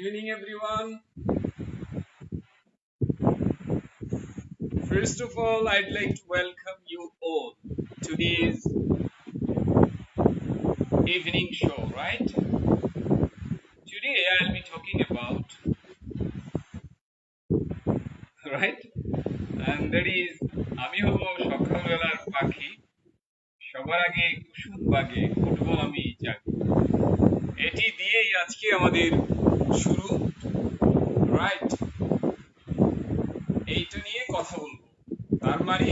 evening, everyone. First of all, I'd like to welcome you all to today's evening show, right? Today, I'll be talking about, right? And that is, আমি হব সকালবেলার পাখি সবার আগে কুসুম বাগে উঠবো আমি জাগি এটি দিয়েই আজকে আমাদের শুরু, রাইট? এইটা নিয়ে কথা বলবো। তার মানে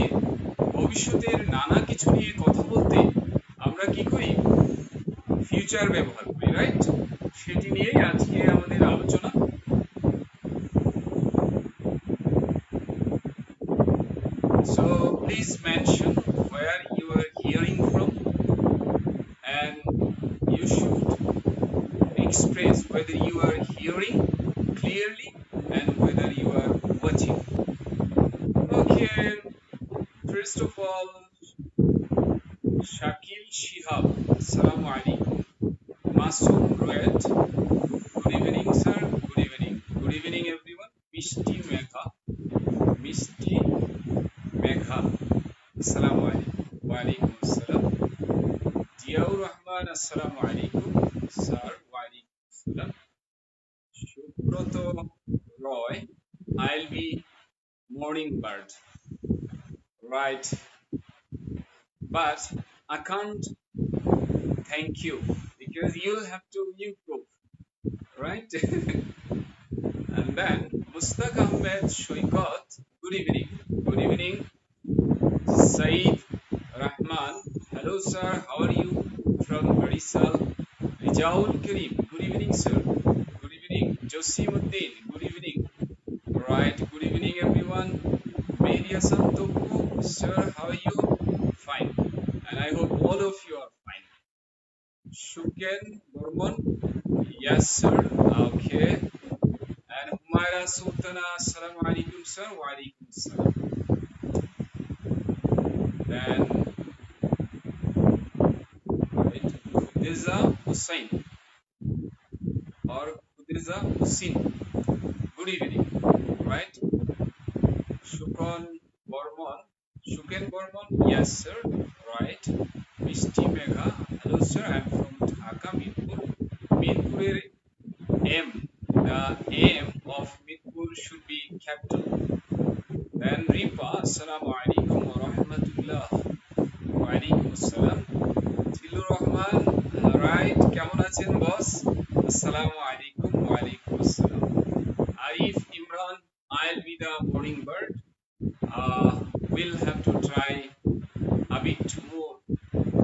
ভবিষ্যতের নানা কিছু নিয়ে কথা বলতে আমরা কি করি? ফিউচার ব্যবহার করি, রাইট? সেটি নিয়েই আজকে আমাদের আলোচনা। So please mention where you are hearing from, and you should express whether you are hearing clearly and whether you are watching. Okay, first of all, Shakil Shihab, Assalamu alaikum. Masoom Royat, good evening, sir. Good evening. Good evening, everyone. Mishti Megha, Assalamu alaikum. Wa alaikum assalam. Diyaur Rahman, Assalamu alaikum. Sir, wa alaikum assalam. Shubroto Roy, I'll be morning bird. Right. But I can't thank you because you'll have to improve, right? And then Mustaq Ahmed Shoikat, good evening. Good evening. Saeed Rahman, hello sir, how are you? From Barisal. Rijaul Karim, good evening sir. Good evening. Josimuddin, good evening. Right, good evening everyone. Media Santoku, sir, how are you? Fine. And I hope all of you are fine. Shuken Burman, yes sir, okay. And Humaira Sultana, assalamu alaikum sir, wa alaikum assalam. Then Khudeza Hussain or Khudeza Hussin, good evening, right? Shuken Bormon, yes sir, right. Mishti Megha, hello sir, I am from Dhaka, Mirpur. Mirpurer M, the M of Mirpur should be capital. Then Ripa, assalamu alaikum wa rahmatullah. Wa alaikum assalam. Tilur Rahman, right, কেমন আছেন বস? Assalamu alaikum wa alaikum assalam. Arif Imran, I'll be the morning bird. We'll have to try a bit more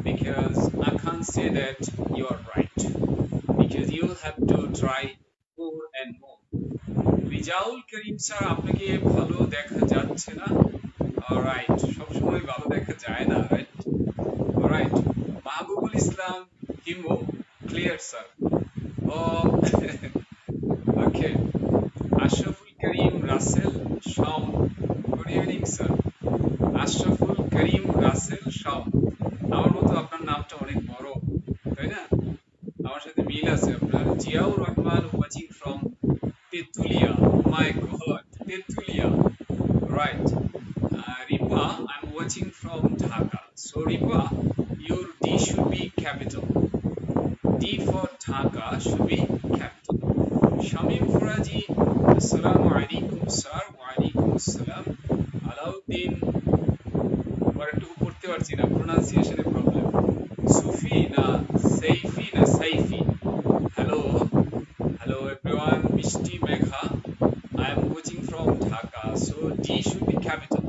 because I can't say that you are right because you'll have to try more and more. Rezaul Karim sir, আপনাকে ভালো দেখা যাচ্ছে না? Alright, সবসময় ভালো দেখা যায় না, রাইট? অলরাইট, মাহবুবুল ইসলাম হিমো, ক্লিয়ার স্যার। ও ওকে, আশরাফুল করিম রাসেল শাম, good evening sir. Ashraful Karim Rasel শাম, আমার মতো আপনার নামটা অনেক বড়, তাই না? আমার সাথে মিল আছে আপনার। Ziaur Rahman watching from Tetulia, my god, Tetulia, right. Ripa, I'm watching from Dhaka. So Ripa, your D should be capital. D for Dhaka should be capital. Shamim Furaji, assalamu alaikum sir, wa alaikum assalam. Alauddin, ওয়ার্ডটুকু পড়তে পারছি না, প্রোনাউন্সিয়েশনের problem. সুফি না sci-fi, hello everyone. Mishti Megha, I am watching from Dhaka, so D should be capital.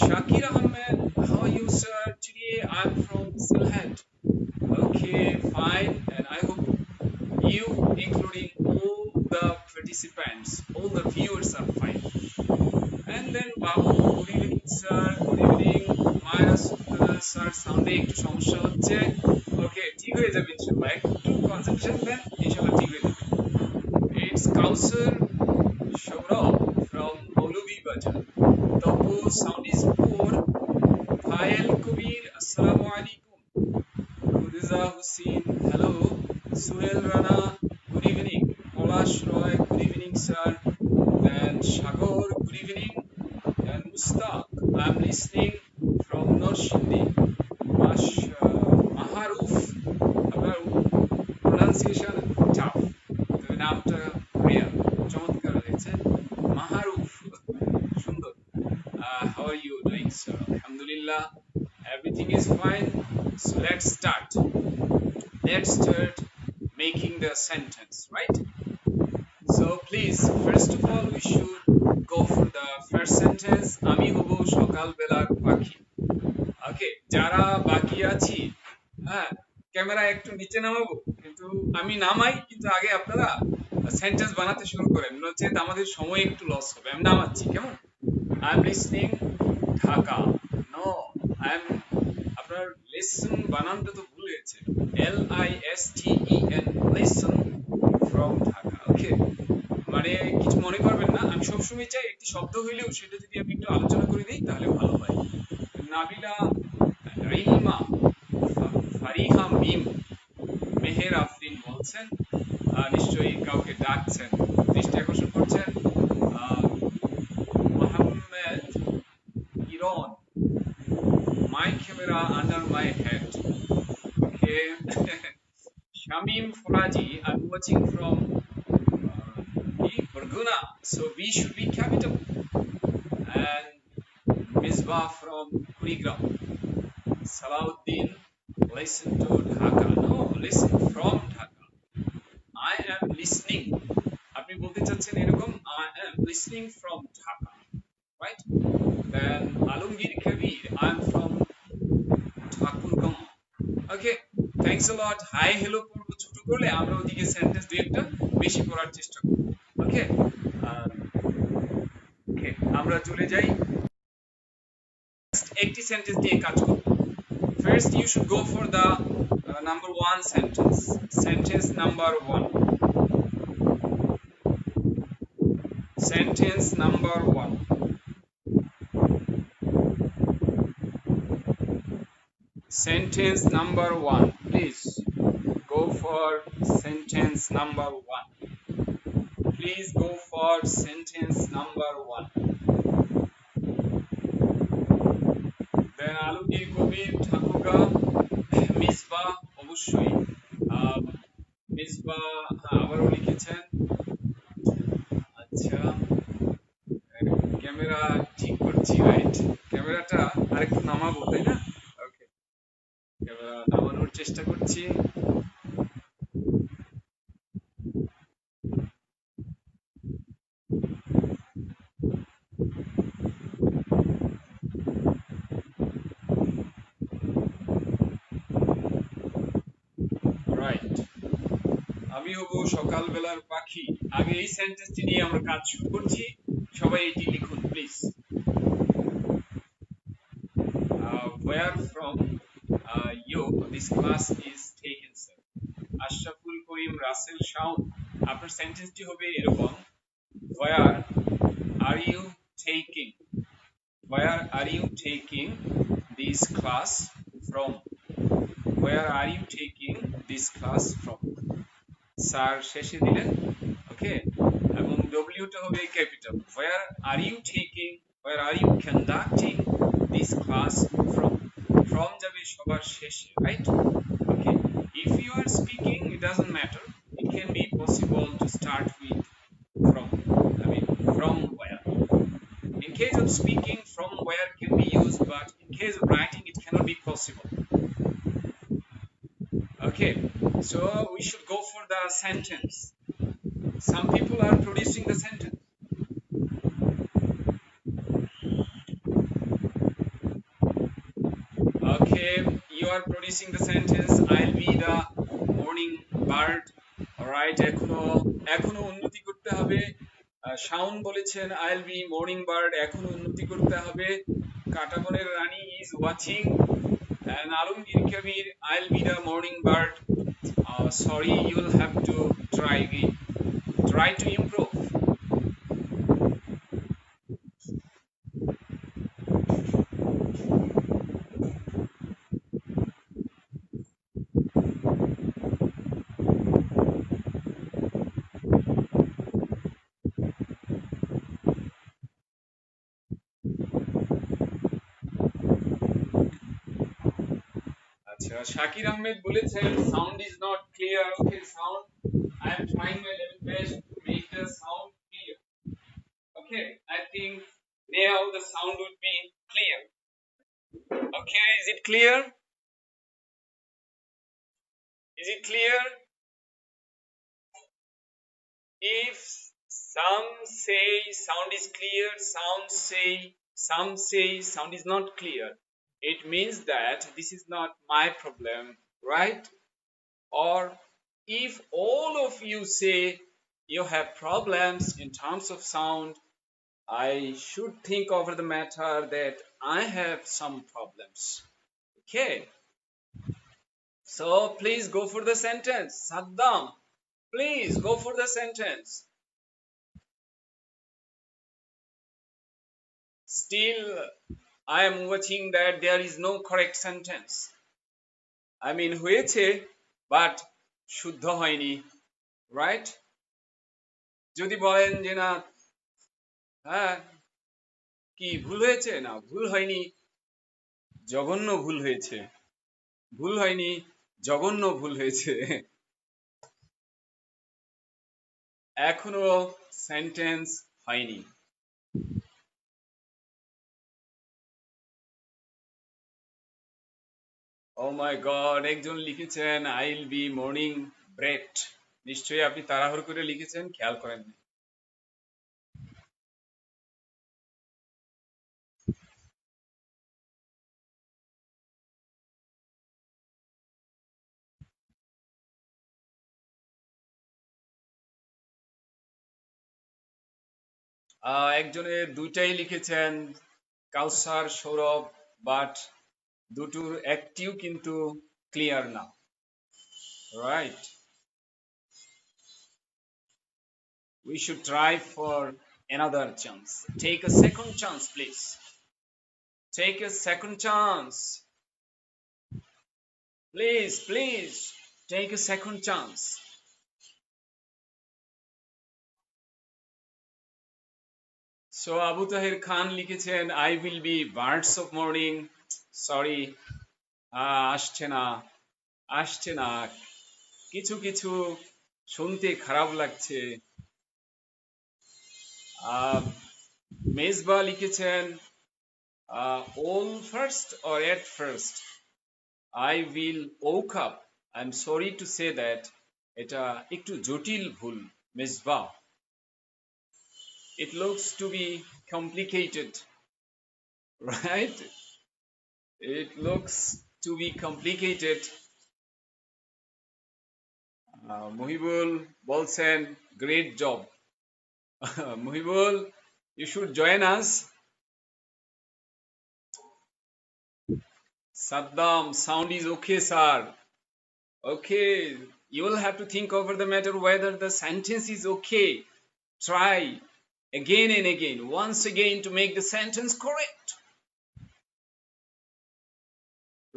Shakir Ahmed, how are you sir? Today I am from Sylhet. Okay, fine, and I hope you, including all the participants, all the viewers are fine. And then Babu, good evening sir, good evening. Maya Sultana sir, সাউন্ডে একটু সমস্যা হচ্ছে। ওকে, ঠিক হয়ে যাবে ইনশাআল্লাহ, একটু concentration দেন, ইনশাআল্লাহ ঠিক হয়ে যাবে। It's Kausar Shaurab from Maulavi Bajar. Tapo sound is poor. Fayal Kabir, assalamu alaikum. Khudeza Hussein, hello. Suhail Rana, good evening. Or Palash Roy, good evening, sir. Then Shagor, good evening. Then Mustaq, I'm listening from Norshindi. Maharuf, আপনার pronunciation tough, তবে নামটা Real, চমৎকার হয়েছে। মাহারুফ, সুন্দর। How are you doing, sir? Alhamdulillah, everything is fine. So let's start making the sentence, right? So please, first of all, we should go for the first sentence. আমি হব সকাল বেলার পাখি। ওকে, যারা বাকি আছি, হ্যাঁ, ক্যামেরা একটু নিচে নামাবো, কিন্তু আমি নামাই, কিন্তু আগে আপনারা সেন্টেন্স বানাতে শুরু করেন, নচেত আমাদের সময় একটু লস হবে। আমি নামাচ্ছি, কেমন? I am listening Dhaka. No, I am, আপনার লিসন বানানটা তো ভুল হয়েছে, LISTEN, listen from Dhaka. Okay, মানে কিছু মনে করবেন না, আমি সবসময় চাই একটি শব্দ হইলেও সেটা যদি আমি একটু আলোচনা করে দিই তাহলে ভালো হয়। নাবিলা, রিমা, ফারিহা মিম, মেহের আফরিন বলছেন, নিশ্চয়ই কাউকে ডাকছেন, দৃষ্টি আকর্ষণ করছেন। Mohammad Iron, my camera under my head. Okay. Shamim Faraji, I'm watching from Burguna, so B should be capital. And Misbah from Kurigram. Salahuddin, listen to Dhaka. No, listen from Dhaka. I am listening. আপনি বলতে চাচ্ছেন এরকম, I am listening from Dhaka, right? Then Alumgir Kabir, I am from Thakurgaon. Okay, thanks a lot. Hi, hello পড়বো ছোট করলে আমরা ওদিকে sentence দুই একটা বেশি পড়ার চেষ্টা করব। ওকে, ওকে, আমরা চলে যাই একটি সেন্টেন্স দিয়ে কাজ করব। First, you should go for the number one sentence. Sentence number one. Sentence number one. Sentence number one. Please go for sentence number one. Please go for sentence number one. Then Alugir Kobir, Thakurga, Misbah, অবশ্যই মিসবাহ আবারও লিখেছেন। আচ্ছা, camera ঠিক করছি, right? ক্যামেরাটা আরেকটু নামাবো, তাই না? ওকে, ক্যামেরা নামানোর চেষ্টা করছি। রাইট, আমি হব সকালবেলার পাখি। আগে এই সেন্টেন্সটি নিয়ে আমরা কাজ শুরু করছি, সবাই এটি লিখুন please. Where from you this class is taken, sir? Ashraful Karim Rasel Shaon, আপনার সেন্টেন্সটি হবে এরকম, where are you taking, where are you taking this class from, where are you taking this class from? Sir শেষে দিলেন, ওকে, এবং ডব্লিউটা হবে capital. where are you taking, where are you conducting this class from? from যাবে সবার শেষে, right? Okay, if you are speaking, it doesn't matter, it can be possible to start with from, I mean from where. In case of speaking, from where can be used, but in case of writing it cannot be possible. Okay, so we should go for the sentence. Some people are producing the sentence. Okay, you are producing the sentence. I'll be the morning bird. Alright, এখনো উন্নতি করতে হবে। শাওন বলেছেন I'll be morning bird, এখনো উন্নতি করতে হবে। কাটাবনের রানী is watching, and Alumgir Kabir, I'll be the morning bird. Sorry, you'll have to try again. Try to improve. Shakir Ahmed বলেছেন sound is not clear. Okay, sound. I am trying my level best to make the sound clear. Okay, I think now the sound would be clear. Okay, is it clear? Is it clear? If some say sound is clear, some say sound is not clear, it means that this is not my problem, right? Or if all of you say you have problems in terms of sound, I should think over the matter that I have some problems. Okay, so please go for the sentence. Saddam, please go for the sentence. Still, I am watching that there is no correct sentence. I mean, হয়েছে, but শুদ্ধ হয়নি, right? যদি বলেন যে না, হ্যাঁ, কি ভুল হয়েছে? না, ভুল হয়নি, জঘন্য ভুল হয়েছে। ভুল হয়নি, জঘন্য ভুল হয়েছে। এখনো সেন্টেন্স হয়নি। ও মাই গড, একজন লিখেছেন I will B morning bread. নিশ্চয়ই আপনি তাড়াহুড়ো করে লিখেছেন, খেয়াল করেন। একজনের দুইটাই লিখেছেন, কাউসার, সৌরভ, বাট দুটোর একটিও কিন্তু ক্লিয়ার না, right? We should try for another chance. Take a second chance, please. Take a second chance. Please, please, take a second chance. So Abu Tahir Khan লিখেছেন I will be birds of morning. Sorry, আসছে না, আসছে না, কিছু কিছু শুনতে খারাপ লাগছে। মেজবা লিখেছেন all first or at first. I will woke up. I'm sorry to say that এটা একটু জটিল ভুল Mezba. It looks to be complicated, right? It looks to be complicated. Muhibul বলছেন great job. Muhibul, you should join us. Saddam, sound is okay, sir. Okay, you will have to think over the matter whether the sentence is okay. Try again and again, once again, to make the sentence correct.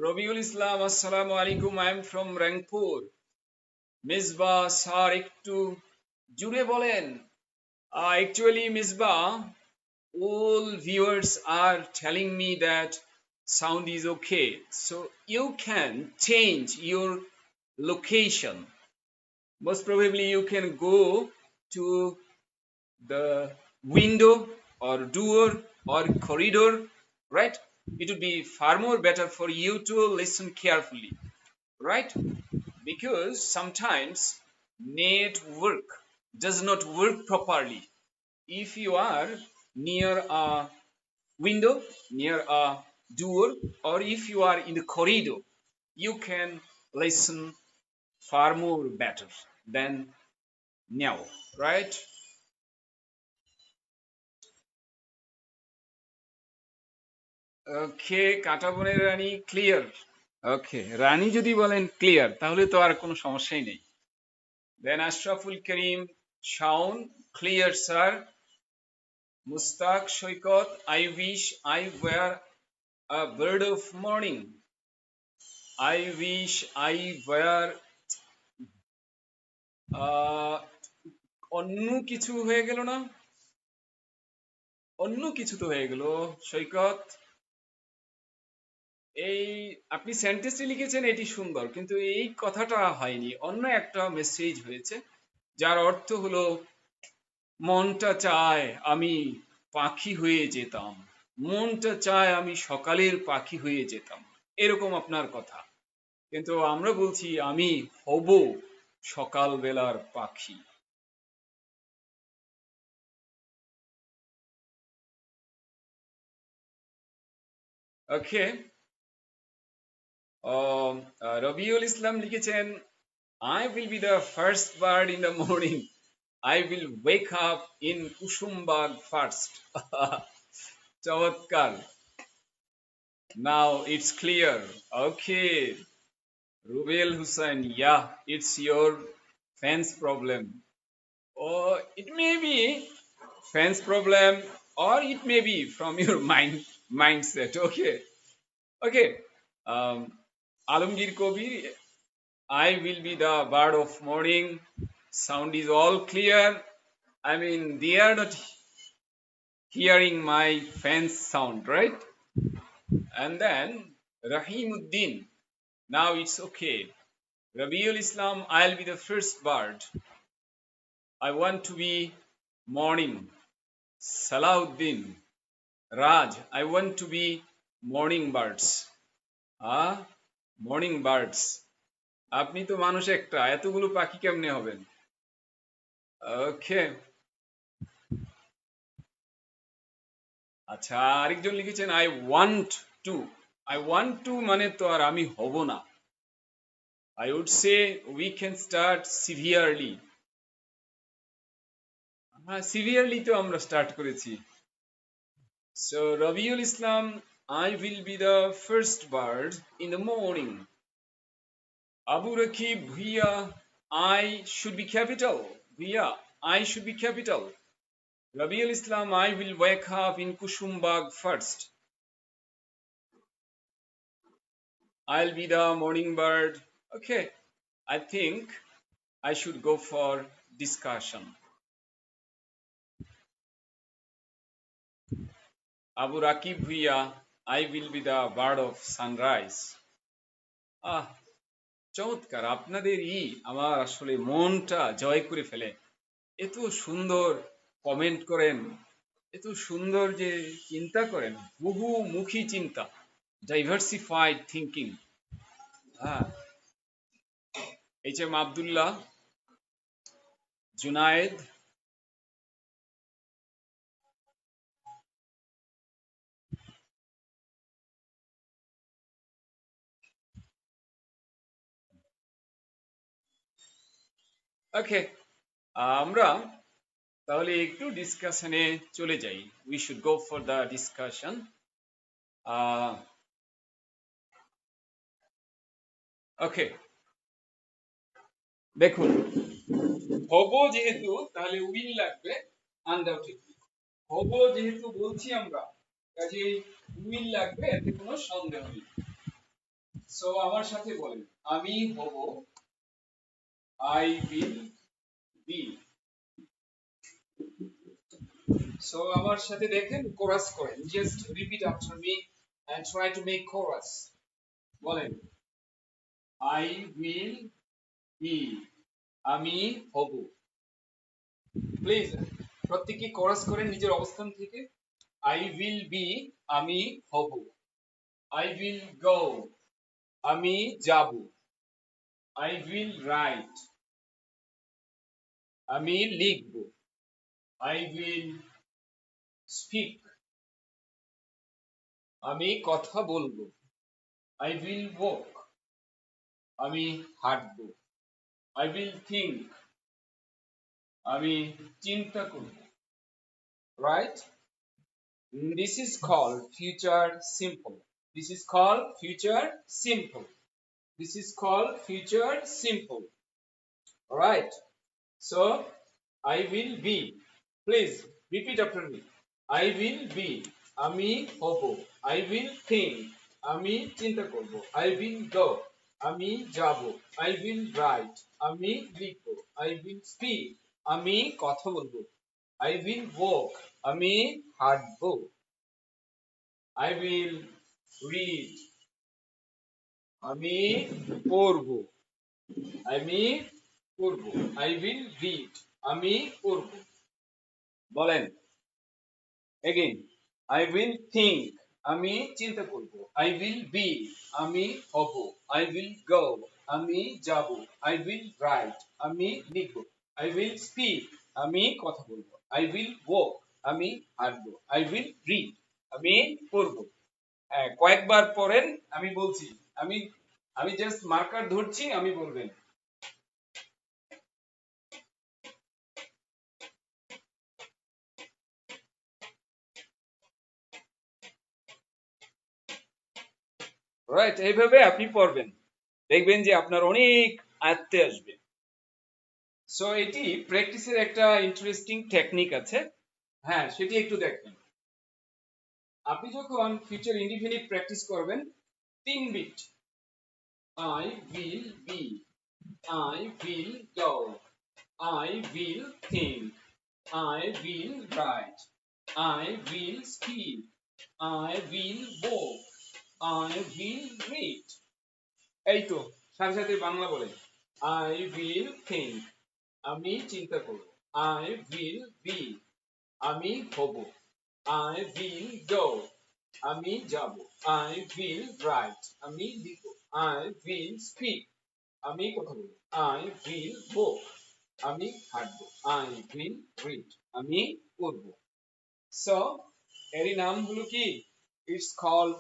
Rabiul Islam, assalamu alaikum. I am from Rangpur. Misbah, sir, একটু জুড়ে বলেন। Actually, Misbah, all viewers are telling me that sound is okay. So you can change your location. Most probably you can go to the window or door or corridor, right? It would be far more better for you to listen carefully, right? Because sometimes network does not work properly. If you are near a window, near a door, or if you are in the corridor, you can listen far more better than now, right? Okay, কাঁটাবনের Rani clear. Okay, Rani যদি বলেন clear তাহলে তো আর কোনো সমস্যাই নেই। Then Ashraful Karim Shaon clear sir. Mushtaq Saikat I wish I were a bird of morning. I wish I were অন্য কিছু হয়ে গেল না? অন্য কিছু তো হয়ে গেল সৈকত। এই আপনি সেন্টেন্সটি লিখেছেন এটি সুন্দর, কিন্তু এই কথাটা হয়নি, অন্য একটা মেসেজ হয়েছে যার অর্থ হলো মনটা চায় আমি পাখি হয়ে যেতাম, মনটা চায় আমি সকালের পাখি হয়ে যেতাম, এরকম আপনার কথা। কিন্তু আমরা বলছি আমি হব সকালবেলার পাখি। ওকে। রবিউল ইসলাম লিখেছেন I will be the first bird in the morning. I will wake up in Kusumbag first. চমৎকার। Now it's clear. Okay. Rubel Hussain, yeah, it's your fans problem. Or it may be fans problem, or it may be from your mindset. Okay. Okay. Um, Alamgir Kobi, I will be the bird of morning. Sound is all clear. I mean, they are not hearing my fans sound, right? And then Rahimuddin. Now it's okay. Rabiul Islam, I'll be the first bird. I want to be morning. Salauddin. Raj, I want to be morning birds. Ah, morning birds. আপনি তো মানুষ একটা, এতগুলো পাখি কেমনে হবেন? ওকে। আচ্ছা, আরেকজন লিখেছেন I want to. I want to মানে তো আর আমি হব না। I would say we can start severely. হ্যাঁ, severely তো আমরা স্টার্ট করেছি। So Rabiul Islam, I will be the first bird in the morning. Abu Rakib, Bhuya, I should be capital. Bhuya, I should be capital. Rabiul Islam, I will wake up in Kushumbag first. I'll be the morning bird. Okay, I think I should go for discussion. Abu Rakib Bhuya, I will be the bird of sunrise. আহ, চমৎকার, আপনাদের আমার আসলে মনটা জয় করে ফেলে। এত সুন্দর comment করেন, এত সুন্দর যে চিন্তা করেন, বহুমুখী চিন্তা, ডাইভার্সিফাইড থিঙ্কিং। হ্যাঁ, H M Abdullah, Junayed, okay. আমরা তাহলে একটু ডিসকাশনে চলে যাই। We should go for the discussion. Okay, দেখুন, হব যেহেতু তাহলে উইল লাগবে আনডাউটেডলি। হব যেহেতু বলছি আমরা, কাজেই উইল লাগবে, এতে কোনো সন্দেহ নেই। সো আমার সাথে বলেন, আমি হব, আই উইল বি। সো আমার সাথে দেখেন, কোরাস করেন, just repeat after me and try to make chorus. বলেন, আই উইল বি, আমি হব। প্লিজ প্রত্যেকে কোরাস করেন নিজের অবস্থান থেকে। আই উইল বি, আমি হব। আই উইল গো, আমি যাব। আই উইল রাইট, আমি লিখব। আই উইল স্পিক, আমি কথা বলবো। আই উইল ওয়াক, আমি হাঁটব। আই উইল থিঙ্ক, আমি চিন্তা করব। Right? This is called future simple. This is called future simple. This is called future simple. Right? So I will be. Please repeat after me. I will be, আমি হব। I will think, আমি চিন্তা করব। I will go, আমি যাব। I will write, আমি লিখব। I will speak, আমি কথা বলবো। I will walk, আমি হাঁটব। I will read, আমি পড়বো। আমি পড়বো। I will read. আমি পড়বো। বলেন again. I will think. আমি চিন্তা করব। I will be. আমি হব। I will go. আমি যাব। I will write. আমি লিখব। I will speak. আমি কথা বলবো। I will walk. আমি হাঁটবো। I will read. আমি পড়ব। হ্যাঁ, কয়েকবার পড়েন, আমি বলছি। আমি আমি জাস্ট মার্কার ধরছি, আমি বলবেন। রাইট, এইভাবে আপনি পড়বেন, দেখবেন যে আপনার অনেক আয়ত্তে আসবে। সো এটি প্র্যাকটিসের একটা ইন্টারেস্টিং টেকনিক আছে। হ্যাঁ, সেটি একটু দেখবেন। আপনি যখন ফিউচার ইনডিফিনিট প্র্যাকটিস করবেন, 3 beat. I will be, I will go, I will think, I will write, I will speak, I will walk, I will read. এই তো, সাথে সাথে বাংলা বলে। আই উইল থিঙ্ক, আমি চিন্তা করব। আই উইল বি, আমি হব। I will go, আমি যাব। I will write, আমি লিখব। I will speak, আমি কথা বলবো। I will walk, আমি হাঁটবো। I will read, আমি পড়ব। So এরই নাম হলো কি? It's called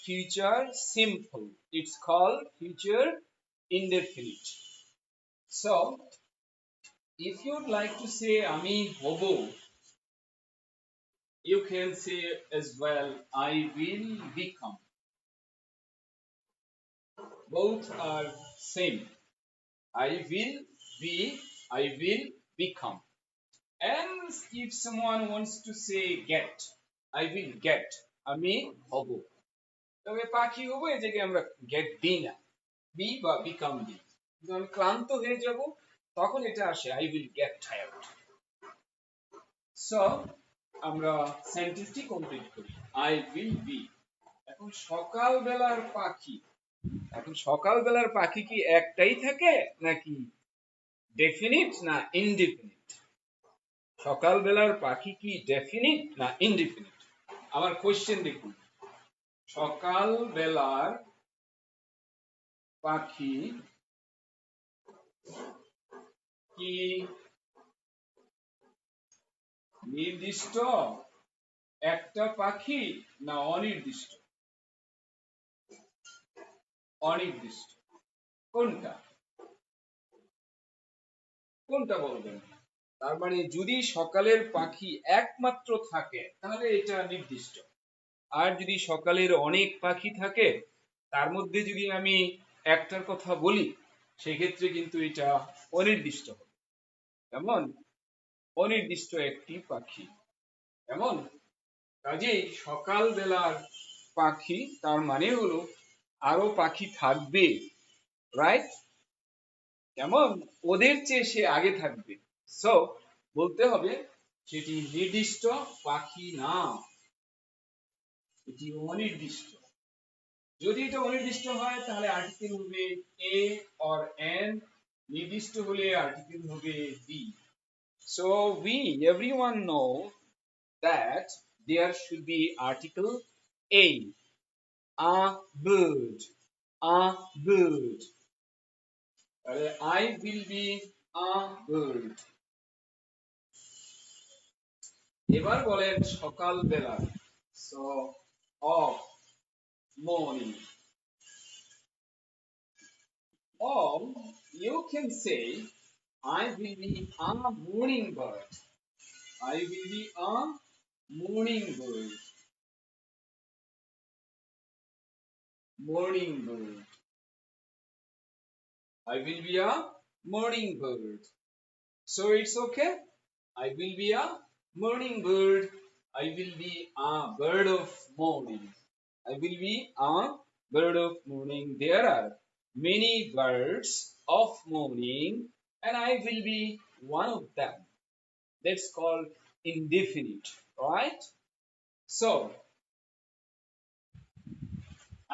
future simple. It's called future indefinite. So if you'd like to say আমি হব, you can say as well I will become. Both are same. I will be, I will become. And if someone wants to say get, I will get, আমি হব। তবে পাখি হব, এই জায়গায় আমরা get দিই না, be বা become দিই। কিন্তু আমি ক্লান্ত হয়ে যাব, তখন এটা আসে I will get tired. So আমরা সেন্টেন্সটি কমপ্লিট করি। I will be। এখন সকালবেলার পাখি, এখন সকালবেলার পাখি কি একটাই থাকে নাকি ডেফিনিট না ইনডিফিনিট? সকালবেলার পাখি কি ডেফিনিট না ইনডিফিনিট? আমার কোশ্চেন দেখুন, সকালবেলার পাখি কি নির্দিষ্ট একটা পাখি না অনির্দিষ্ট? অনির্দিষ্ট। কোনটা কোনটা বলবেন? তার মানে যদি সকালের পাখি একমাত্র থাকে তাহলে এটা নির্দিষ্ট। আর যদি সকালের অনেক পাখি থাকে, তার মধ্যে যদি আমি একটার কথা বলি, সেক্ষেত্রে কিন্তু এটা অনির্দিষ্ট হবে। কেমন? অনির্দিষ্ট একটি পাখি। কেমন? কাজেই সকালবেলার পাখি তার মানে হলো আরো পাখি থাকবে, রাইট? কেমন? ওদের চেয়ে সে আগে থাকবে। সো বলতে হবে সেটি নির্দিষ্ট পাখি না, এটি অনির্দিষ্ট। যদি এটা অনির্দিষ্ট হয় তাহলে আর্টিকেল হবে এ অর এন, নির্দিষ্ট হলে আর্টিকেল হবে B. So we everyone know that there should be article a bird, a bird. I will be a bird. এবার বলেন সকালবেলা, so of morning. Or you can say I will be a morning bird. I will be a morning bird. Morning bird. I will be a morning bird. So it's okay. I will be a morning bird. I will be a bird of morning. I will be a bird of morning. There are many birds of morning, and I will be one of them. That's called indefinite, right? So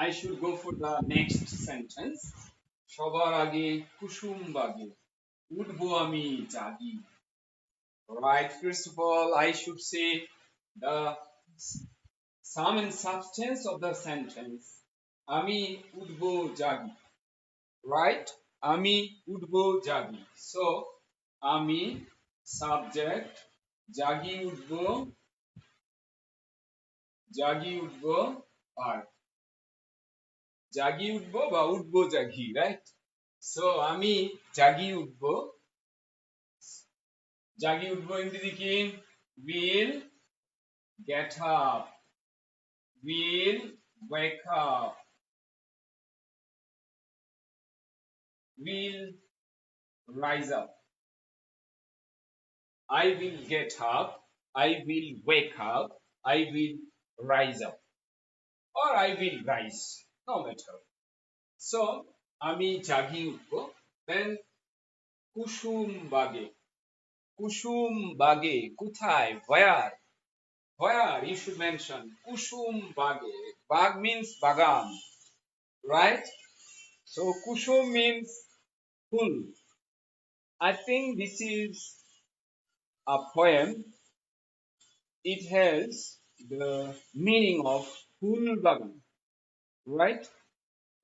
I should go for the next sentence. সবার আগে কুসুম বাগে উঠবো আমি জাগি. Right, first of all, I should say the sum and substance of the sentence. আমি উঠবো জাগি. Right? আমি উঠবো জাগি. So, আমি subject, জাগি উঠবো verb. জাগি উঠবো বা উঠবো জাগি, right? So, আমি জাগি উঠবো ইংরেজি কি? Will get up, will wake up, will rise up. I will get up, I will wake up, I will rise up, or I will rise, no matter. So, আমি জাগি উঠবো. Then কুসুম বাগে. কুসুম বাগে কোথায়? Where? Where? You should mention কুসুম বাগে. Bag means bagan, right? So kusum means full. I think this is a poem. It has the meaning of full bagan, right?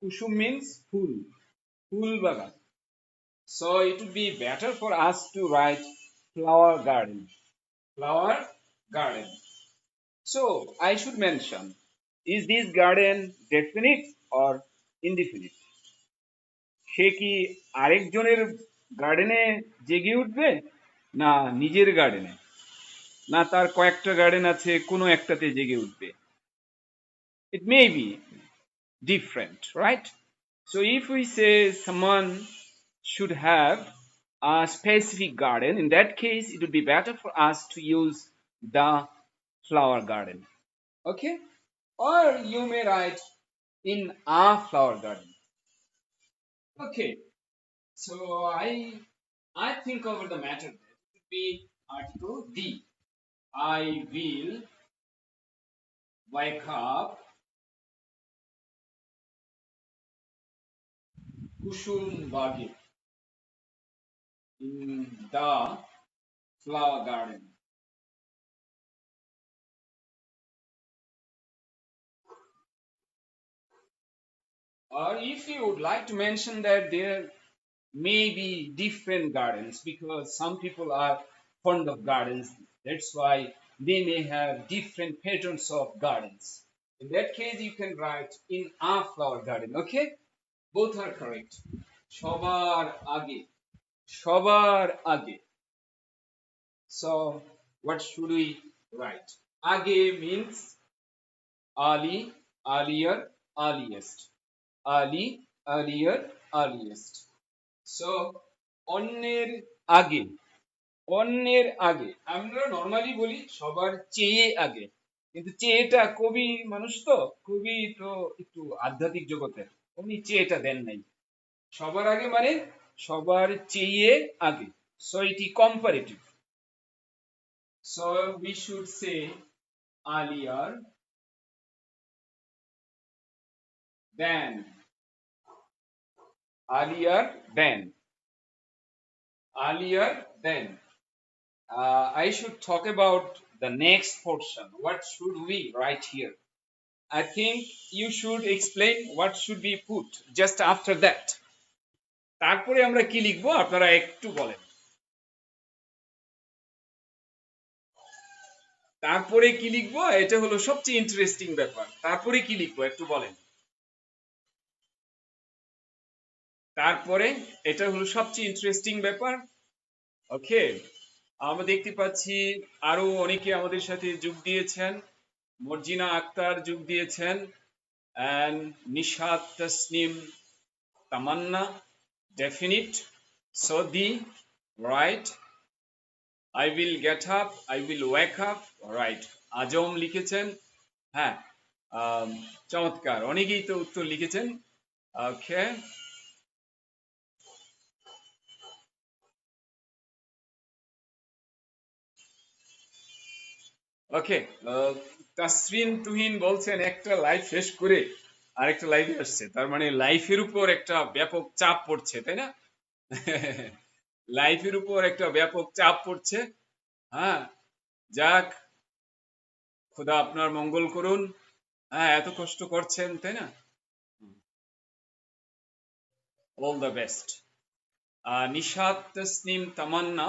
Kusum means full bagan. So it would be better for us to write flower garden. Flower garden. So I should mention, is this garden definite or indefinite? সে কি আরেকজনের গার্ডেনে জেগে উঠবে, না নিজের গার্ডেনে, না তার কয়েকটা গার্ডেন আছে কোনো একটাতে জেগে উঠবে? It may be different, right? So if we say someone should have a specific garden, in that case it would be better for us to use the flower garden. Okay? Or you may write in a flower garden. Okay. So I think over the matter that it would be article D. I will wake up Kusum Bagi in the flower garden. Or if you would like to mention that there may be different gardens because some people are fond of gardens, that's why they may have different patterns of gardens. In that case, you can write in a flower garden, okay? Both are correct. সবার আগে. সবার আগে. So, what should we write? আগে means early, earlier, earliest. Early, earlier, earliest. So, অন্যের আগে. অন্যের আগে. আমরা নর্মালি বলি সবার চেয়ে আগে, কিন্তু চেয়েটা কবি মানুষ তো, কবি তো একটু আধ্যাত্মিক জগতের, উনি চেয়েটা দেন নাই। সবার আগে মানে সবার চেয়ে আগে. So it is comparative. So we should say earlier than. Earlier than. Earlier than. I should talk about the next portion. What should we write here? I think you should explain what should be put just after that. তারপরে আমরা কি লিখবো আপনারা একটু বলেন। তারপরে কি লিখবো এটা হলো সবচেয়ে ইন্টারেস্টিং ব্যাপার। তারপরে কি লিখবো একটু বলেন। তারপরে এটা হলো সবচেয়ে ইন্টারেস্টিং ব্যাপার। ওকে, আমরা দেখতে পাচ্ছি আরো অনেকে আমাদের সাথে যোগ দিয়েছেন। মর্জিনা আক্তার যোগ দিয়েছেন, and নিশাত তাসনিম, তামান্না, definite, সৌদি, right, I will get up, I will wake up, right, আজম লিখেছেন, হ্যাঁ, চমৎকার, অনেকেই তো উত্তর লিখেছেন। ওকে, ওকে, তাসরিন তুহিন বলছেন একটা লাইভ শেষ করে আরেকটা লাইভে আসছে, তার মানে লাইফের উপর একটা ব্যাপক চাপ পড়ছে, তাই না? লাইফের উপর একটা ব্যাপক চাপ পড়ছে। হ্যাঁ, যাক, খোদা আপনার মঙ্গল করুন। হ্যাঁ, এত কষ্ট করছেন, তাই না? All the best. Nishat Tasnim Tamanna,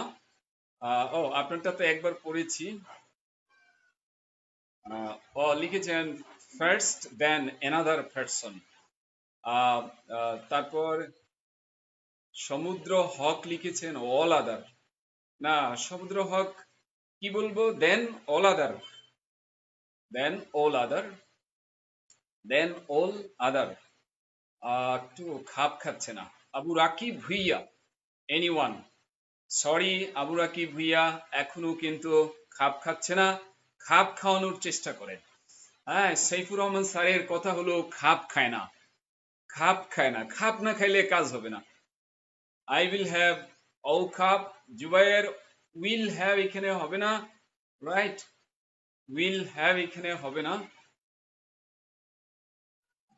ও আপনারটা তো একবার পড়েছি। ও লিখেছেন ফার্স্ট দেন অ্যানাদার পারসন। তারপর সমুদ্র হক লিখেছেন অল আদার। না, সমুদ্র হক কি বলবো, দেন অল আদার, দেন অল আদার, দেন অল আদার। একটু খাপ খাচ্ছে না। আবু রাকিব ভুইয়া, এনিওয়ান? সরি আবু রাকিব ভুইয়া, এখনো কিন্তু খাপ খাচ্ছে না। খাপ খাওয়ানোর চেষ্টা করেন। হ্যাঁ, সাইফুর রহমান স্যারের কথা হলো খাপ খায় না, খাপ খায় না, খাপ না খাইলে কাজ হবে না। আই উইল হ্যাভ, ও খাপ। জুবাইর, উইল হ্যাভ এখানে হবে না, রাইট? উইল হ্যাভ এখানে হবে না।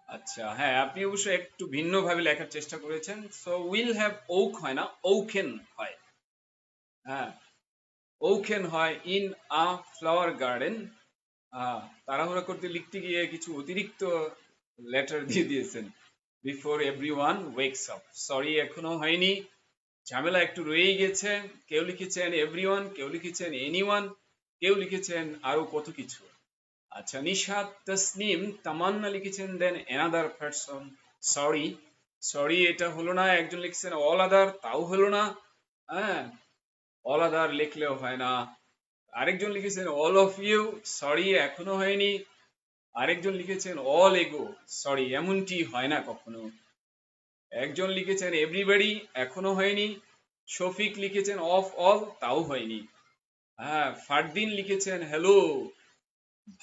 আচ্ছা, হ্যাঁ, আপনি অবশ্য একটু ভিন্নভাবে লেখার চেষ্টা করেছেন। সো উইল হ্যাভ ওক হয় না, ওকেন হয়। হ্যাঁ, ওকেন হয় ইন আ ফ্লাওয়ার গার্ডেন। তাড়াহুড়া করতে লিখতে গিয়ে কিছু অতিরিক্ত লেটার দিয়ে দিয়েছেন। Before everyone wakes up, sorry এখনো হয়নি, ঝামেলা একটু রয়েই গেছে। কেউ লিখেছেন এভরিওয়ান, কেউ লিখেছেন এনিওয়ান, কেউ লিখেছেন আরো কত কিছু। আচ্ছা, নিশাত তসনিম তামান্না লিখেছেন দেন অ্যানাদার পারসন। সরি, সরি এটা হলো না। একজন লিখছেন অল আদার, তাও হলো না। হ্যাঁ, অল আদার লিখলেও হয় না। আরেকজন লিখেছেন অল অফ ইউ, সরি এখনো হয়নি। আরেকজন লিখেছেন অল এগো, সরি এমনটি হয় না কখনো। একজন লিখেছেন এভরিবডি, এখনো হয়নি। শফিক লিখেছেন অফ অল, তাও হয়নি। হ্যাঁ, ফারদিন লিখেছেন হ্যালো।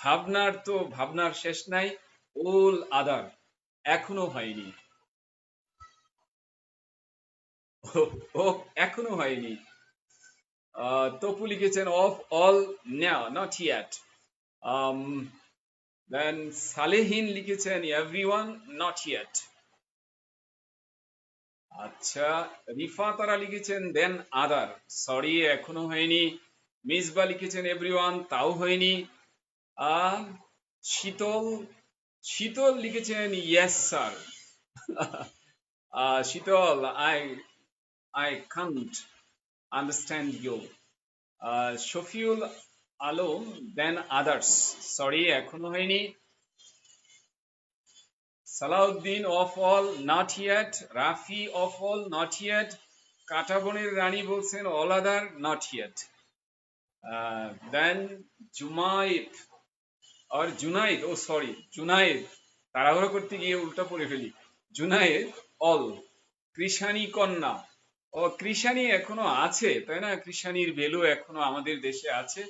ভাবনার তো ভাবনার শেষ নাই। অল আদার, এখনো হয়নি। ও, ও, এখনো হয়নি। তপু লিখেছেন অফ অল, না, নট ইয়েট। দেন সালেহিন লিখেছেন এভরিওয়ান, নট ইয়েট। আচ্ছা, রিফা তারা লিখেছেন দেন আদার, সরি এখনো হয়নি। মিসবা লিখেছেন এভরিওয়ান, তাও হয়নি। আহ শীতল, শীতল লিখেছেন yes sir. Shital, I can't understand you. Shafiul Alam then others, sorry এখনো হয়নি। Salauddin of all, not yet. Rafi of all, not yet. কাটাবনের রানী বলছেন all other, not yet. Then Jumaid আর জুনাইদ, ও সরি জুনাইদ, তাড়াহুড়ো করতে গিয়ে উল্টা পড়ে ফেলি। জুনাইদ অল। কৃষাণী কন্যা, ও কৃষাণী এখনো আছে, তাই না? কৃষাণীর ভ্যালু এখনো আমাদের দেশে আছে।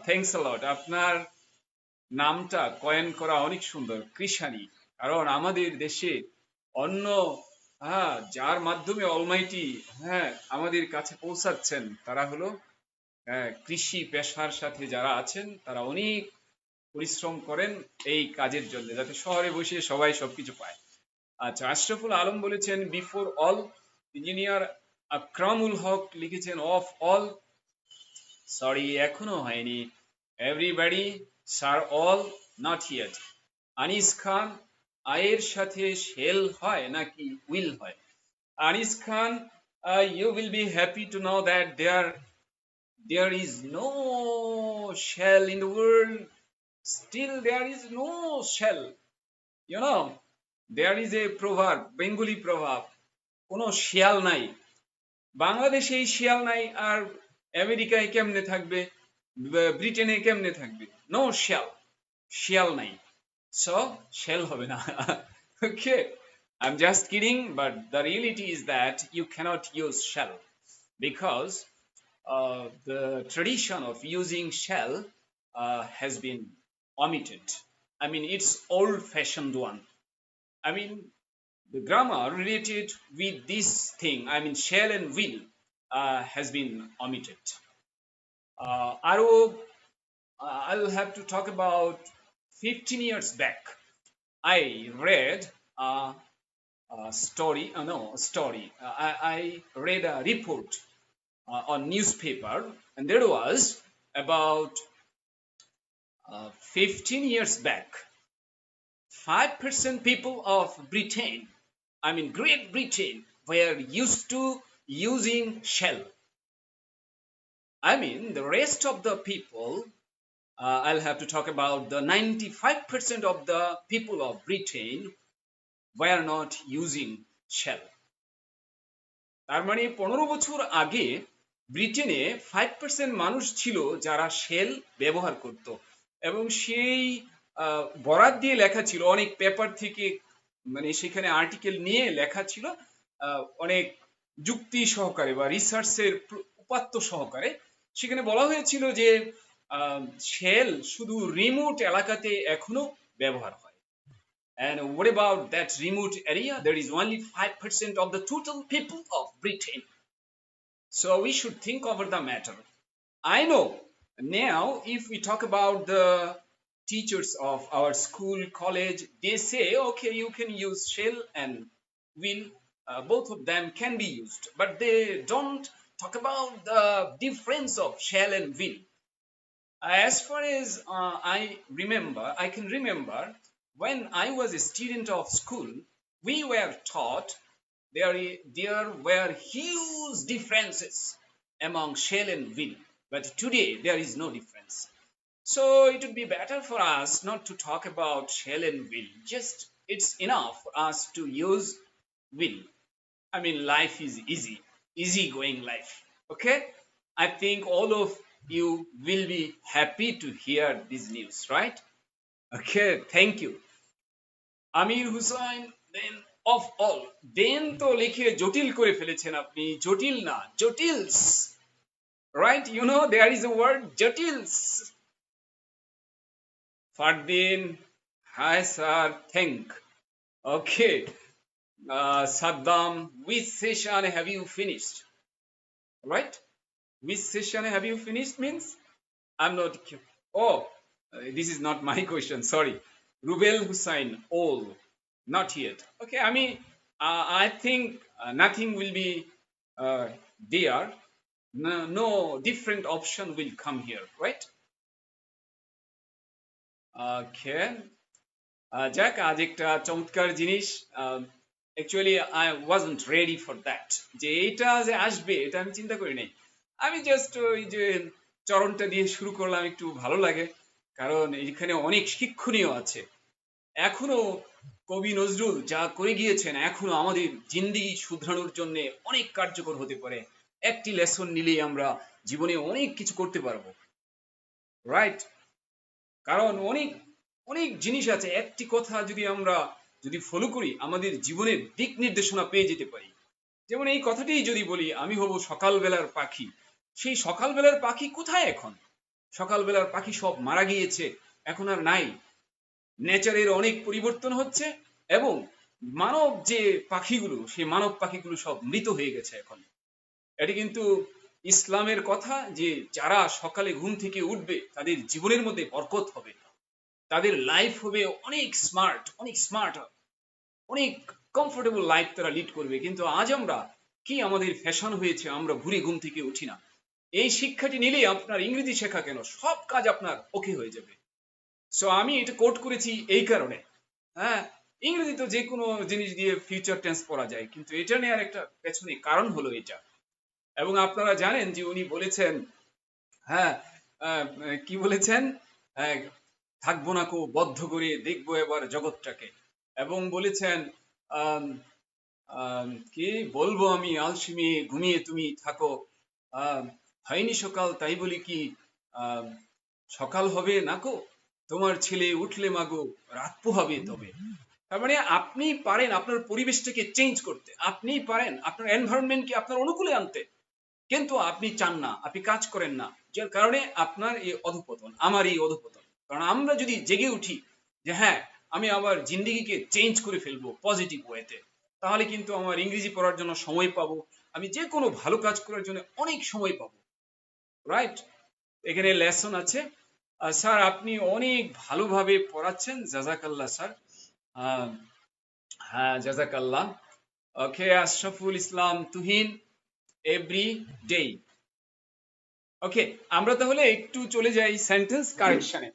থ্যাংকস আ লট, আপনার নামটা কয়েন করা অনেক সুন্দর, কৃষাণী। কারণ আমাদের দেশে অন্য, হ্যাঁ, যার মাধ্যমে অলমাইটি, হ্যাঁ, আমাদের কাছে পৌঁছাচ্ছেন, তারা হলো, হ্যাঁ, কৃষি পেশার সাথে যারা আছেন, তারা অনেক পরিশ্রম করেন এই কাজের জন্য, যাতে শহরে বসে সবাই সবকিছু পায়। আচ্ছা, আশরাফুল আলম বলেছেন before all. Engineer Akramul Haque লিখেছেন অফ অল, সরি এখনো হয়নি। Everybody, sir all, not yet. Anis Khan, আয়ের সাথে শেল হয় নাকি উইল হয়? Anis Khan, you will be happy to know that there is no shell in the world, still there is no shell, you know, there is a proverb, bengali proverb, কোনো শিয়াল নাই। বাংলাদেশে এই শিয়াল নাই, আর আমেরিকায় কেমনে থাকবে, ব্রিটেনে কেমনে থাকবে? নো শিয়াল, শিয়াল নাই, সো শেল হবে না। ওকে, I'm just kidding, but the reality is that you cannot use shell because the tradition of using shell has been omitted. I mean, it's old-fashioned one. I mean, the grammar related with this thing, I mean, shall and will, has been omitted. I'll have to talk about 15 years back. I read a story, no, a story. I read a report on newspaper, and there was about 15 years back, 5% people of Britain, I mean Great Britain, were used to using shell. I mean the rest of the people, I'll have to talk about the 95% of the people of Britain were not using shell. তার মানে 15 বছর আগে ব্রিটেনে 5% মানুষ ছিল যারা shell ব্যবহার করত, এবং সেই বরাত দিয়ে লেখা ছিল অনেক পেপার থেকে, মানে সেখানে আর্টিকেল নিয়ে লেখা ছিল অনেক যুক্তি সহকারে বা রিসার্চের উপাত্ত সহকারে। সেখানে বলা হয়েছিল যে শেল শুধু রিমোট এলাকাতে এখনো ব্যবহার হয়। And what about that remote area? There is only 5% of the total people of Britain. So we should think over the matter. I know now if we talk about the teachers of our school, college, they say, okay, you can use shell and wheel. Both of them can be used, but they don't talk about the difference of shell and wheel. As far as I can remember when I was a student of school, we were taught there were huge differences among shell and wheel, but today there is no difference. So it would be better for us not to talk about shell and wheel. Just it's enough for us to use wheel. I mean, life is easy going life. Okay? I think all of you will be happy to hear this news, right? Okay, thank you. Amir Hussain, then of all, then তো লিখে জটিল করে ফেলেছেন আপনি, জটিল না, জটিলস, right? You know there is a word jatils. Fardin, hi sir, thank. Okay. Saddam, which session have you finished? Right? Which session have you finished means I'm not. Oh, this is not my question. Sorry. Rubel Hussain, all. Not yet. Okay, I mean, I think nothing will be there. No different option will come here, right? Okay. যাক, আজ একটা চমৎকার জিনিস। Actually I wasn't ready for that, যে এটা যে আসবে এটা আমি চিন্তা করি নাই। আমি জাস্ট ওই যে চরণটা দিয়ে শুরু করলাম, একটু ভালো লাগে, কারণ এখানে অনেক শিক্ষণীয় আছে। এখনো কবি নজরুল যা করে গিয়েছেন এখনো আমাদের জিন্দেগি শুধরানোর জন্য অনেক কার্যকর হতে পারে। একটি লেসন নিলেই আমরা জীবনে অনেক কিছু করতে পারবো, রাইট? কারণ অনেক অনেক জিনিস আছে, একটি কথা যদি ফলো করি আমাদের জীবনের দিক নির্দেশনা পেয়ে যেতে পারি। যেমন এই কথাটি যদি বলি, আমি হব সকালবেলার পাখি, সেই সকালবেলার পাখি কোথায় এখন? সকালবেলার পাখি সব মারা গিয়েছে, এখন আর নাই। নেচারের অনেক পরিবর্তন হচ্ছে, এবং মানব যে পাখিগুলো, সেই মানব পাখিগুলো সব মৃত হয়ে গেছে এখন। এটি কিন্তু ইসলামের কথা, যে যারা সকালে ঘুম থেকে উঠবে তাদের জীবনের মধ্যে বরকত হবে, তাদের লাইফ হবে অনেক স্মার্ট, অনেক কমফোর্টেবল লাইফ তারা লিড করবে। কিন্তু আজ আমরা কি, আমাদের ফ্যাশন হয়েছে আমরা ভোরে ঘুম থেকে উঠি না। এই শিক্ষাটি নিলে আপনার ইংরেজি শেখা কেন, সব কাজ আপনার ওকে হয়ে যাবে। সো আমি এটা কোট করেছি এই কারণে। হ্যাঁ, ইংরেজি তো যে কোনো জিনিস দিয়ে ফিউচার টেন্স পড়া যায়, কিন্তু এটা নেওয়ার একটা পেছনে কারণ হলো এটা। এবং আপনারা জানেন যে উনি বলেছেন, হ্যাঁ, কি বলেছেন, থাকবো না কো বদ্ধ করে দেখবো এবার জগৎটাকে, এবং বলেছেন কি বলবো আমি আলসেমি ঘুমিয়ে তুমি থাকো, হয়নি সকাল তাই বলি কি সকাল হবে নাকো, তোমার ছেলে উঠলে মাগো রাত পোহাবে তবে। তার মানে আপনি পারেন আপনার পরিবেশটাকে চেঞ্জ করতে, আপনি পারেন আপনার এনভায়রনমেন্টকে আপনার অনুকূলে আনতে, কিন্তু আপনি চান না, আপনি কাজ করেন না, যার কারণে আপনার এই অধঃপতন, আমার এই অধঃপতন। কারণ আমরা যদি জেগে উঠি যে হ্যাঁ আমি আমার জিন্দেগিকে চেঞ্জ করে ফেলবো পজিটিভ ওয়েতে, তাহলে কিন্তু আমার ইংরেজি পড়ার জন্য সময় পাবো, আমি যে কোনো ভালো কাজ করার জন্য অনেক সময় পাবো, রাইট? এখানে লেসন আছে। স্যার আপনি অনেক ভালোভাবে পড়াচ্ছেন, জাজাকাল্লাহ স্যার। আহ, হ্যাঁ, জাজাকাল্লাহ। ওকে, আশরাফুল ইসলাম তুহিন, এভরি ডে। ওকে, আমরা তাহলে একটু চলে যাই সেন্টেন্স কারেকশনে।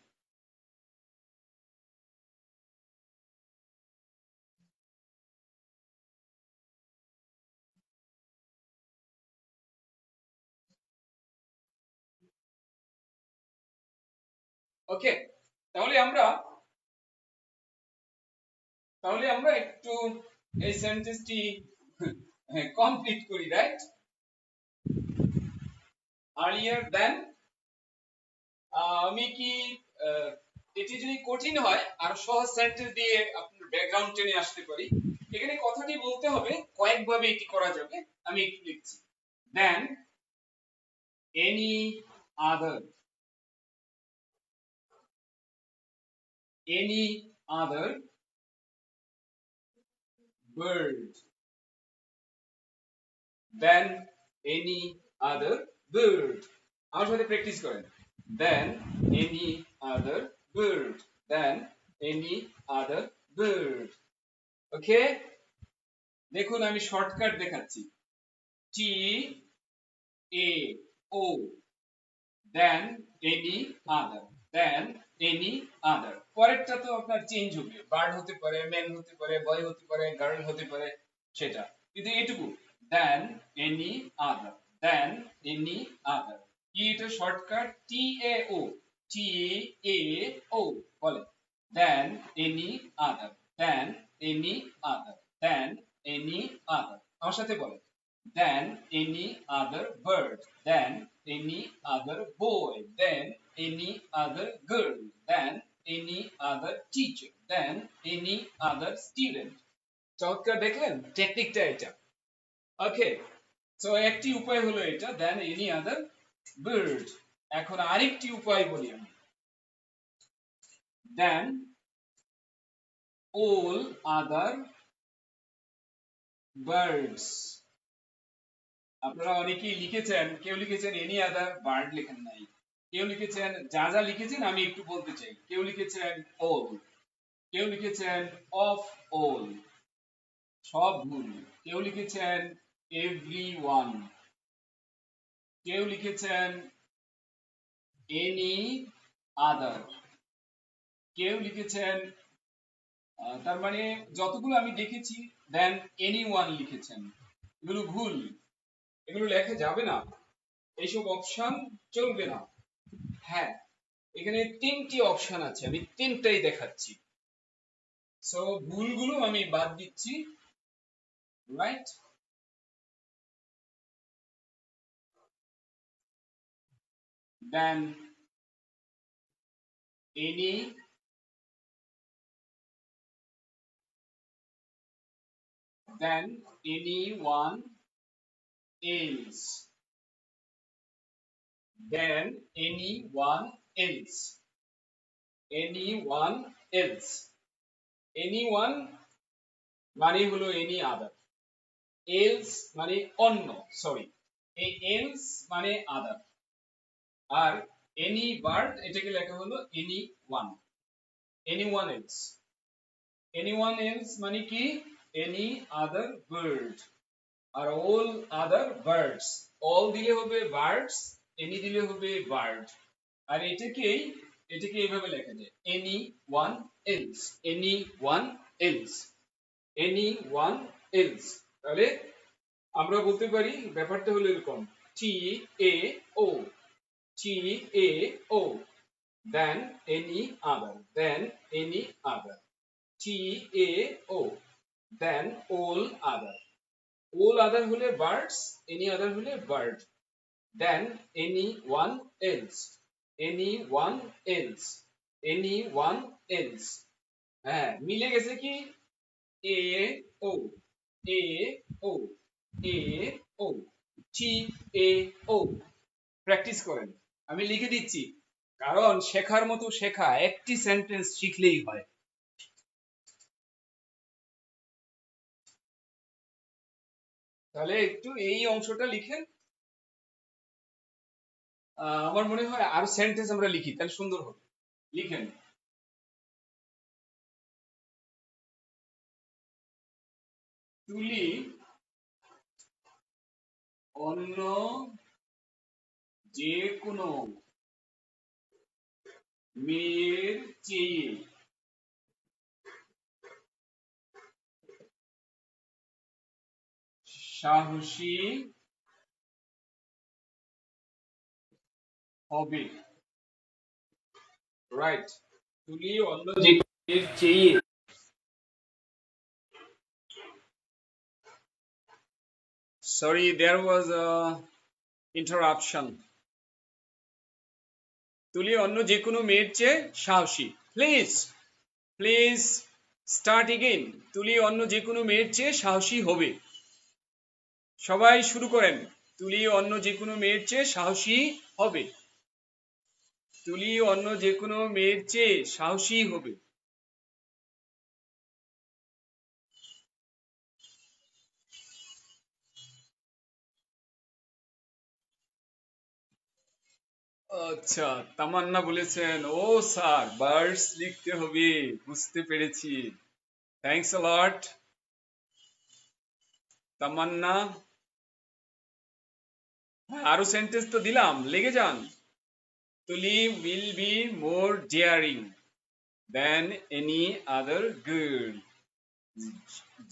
ওকে, তাহলে আমরা একটু এই সেন্টেন্সটি কমপ্লিট করি, রাইট? আর্লিয়ার দেন, আমি কি আহ, এটি যদি কঠিন হয় আর সহজ সেন্টেন্স দিয়ে আপনার ব্যাকগ্রাউন্ড টেনে আসতে পারি। এখানে কথাটি বলতে হবে, কয়েকভাবে এটি করা যাবে। আমি একটু লিখছি, দেন এনি আদার, any other bird, than any other bird. আমার সাথে প্র্যাকটিস করেন, than any other bird, than any other bird. ওকে, দেখুন আমি শর্টকাট দেখাচ্ছি, টি এ ও, than any other, than any other। পরেরটা তো আপনার চেঞ্জ হবে, বার্ড হতে পারে, ম্যান হতে পারে, বয় হতে পারে, গার্ল হতে পারে, সেটা। কিন্তু এটুকু, than any other, than any other। কি এটা শর্টকাট, টি এ ও, টি এ ও বলে, than any other, than any other, than any other। আমার সাথে বলে, than any other bird, than any other boy, than any other girl, than any other teacher, than any other student। চমৎকার, দেখলেন টেকনিকটা এটা। ওকে, সো একটি উপায় হলো এটা, than any other bird। এখন আরেকটি উপায় বলি আমি, than all other birds। আপনারা অনেকেই লিখেছেন, কেউ লিখেছেন এনি আদার বার্ড, লেখেন নাই। কেউ লিখেছেন, যা যা লিখেছেন আমি একটু বলতে চাই, কেউ লিখেছেন অল, কেউ লিখেছেন অফ অল, সব ভুল। কেউ লিখেছেন এভরি ওয়ান, কেউ লিখেছেন এনি আদার, কেউ লিখেছেন তার মানে যতগুলো আমি দেখেছি দেন এনি ওয়ান লিখেছেন, এগুলো ভুল, এগুলো লেখা যাবে না, এইসব অপশন চলবে না। হ্যাঁ, এখানে তিনটি অপশন আছে, আমি তিনটাই দেখাচ্ছি, সো ভুলগুলো আমি বাদ দিচ্ছি, right? Than any, than any one else, than any one else, any one else. Any one মানে হলো এনি আদার, এলস মানে অন্য, সরি, এই এলস মানে আদার, আর এনি বার্ড এটাকে লেখা হলো any one, any one else. Any one else মানে কি, এনি আদার বার্ড, আর অল আদার বার্ডস, অল দিলে হবে বার্ডস, এনি দিলে হবে বার্ড। আর এটাকে এইভাবে লেখা যায়, any one else, any one else, any one else. তাহলে আমরা বলতে পারি ব্যাপারটা হলো এরকম, টি এ ও, টি এ ও, than any other, than any other, T A O, than all other, all other হলে birds, any other হলে bird, than anyone else, anyone else, anyone else। হ্যাঁ, মিলে গেছে কি, এ ও, এ ও, এ ও, টি এ ও। প্র্যাকটিস করেন, আমি লিখে দিচ্ছি, কারণ শেখার মতো শেখা, একটি সেন্টেন্স শিখলেই হয়। তাহলে একটু এই অংশটা লিখেন, আমার মনে হয় আরো সেন্টেন্স আমরা লিখি, তাহলে সুন্দর হবে। লিখেন, তুলি অন্য যে কোনো মেয়ের চেয়ে সাহসী হবে। রাইট। তুলি অন্য যে কোনো মেয়ের চেয়ে, সরি দেয়ার ওয়াজ interruption. তুলি অন্য যে কোনো মেয়ের চেয়ে সাহসী। Please please start again. তুলি অন্য যে কোনো মেয়ের চেয়ে সাহসী হবে। সবাই শুরু করেন। তুলি অন্য যে কোনো মেয়ের চেয়ে সাহসী হবে। তুলি অন্য যে কোনো মেয়ের চেয়ে সাহসী হবে। আচ্ছা, তামান্না বলেছেন ও স্যার বার্ডস লিখতে হবে, বুঝতে পেরেছি। Thanks a lot Tamanna. আরো সেন্টেন্স তো দিলাম, লেগে যান। Tuli will be more daring than any other girl.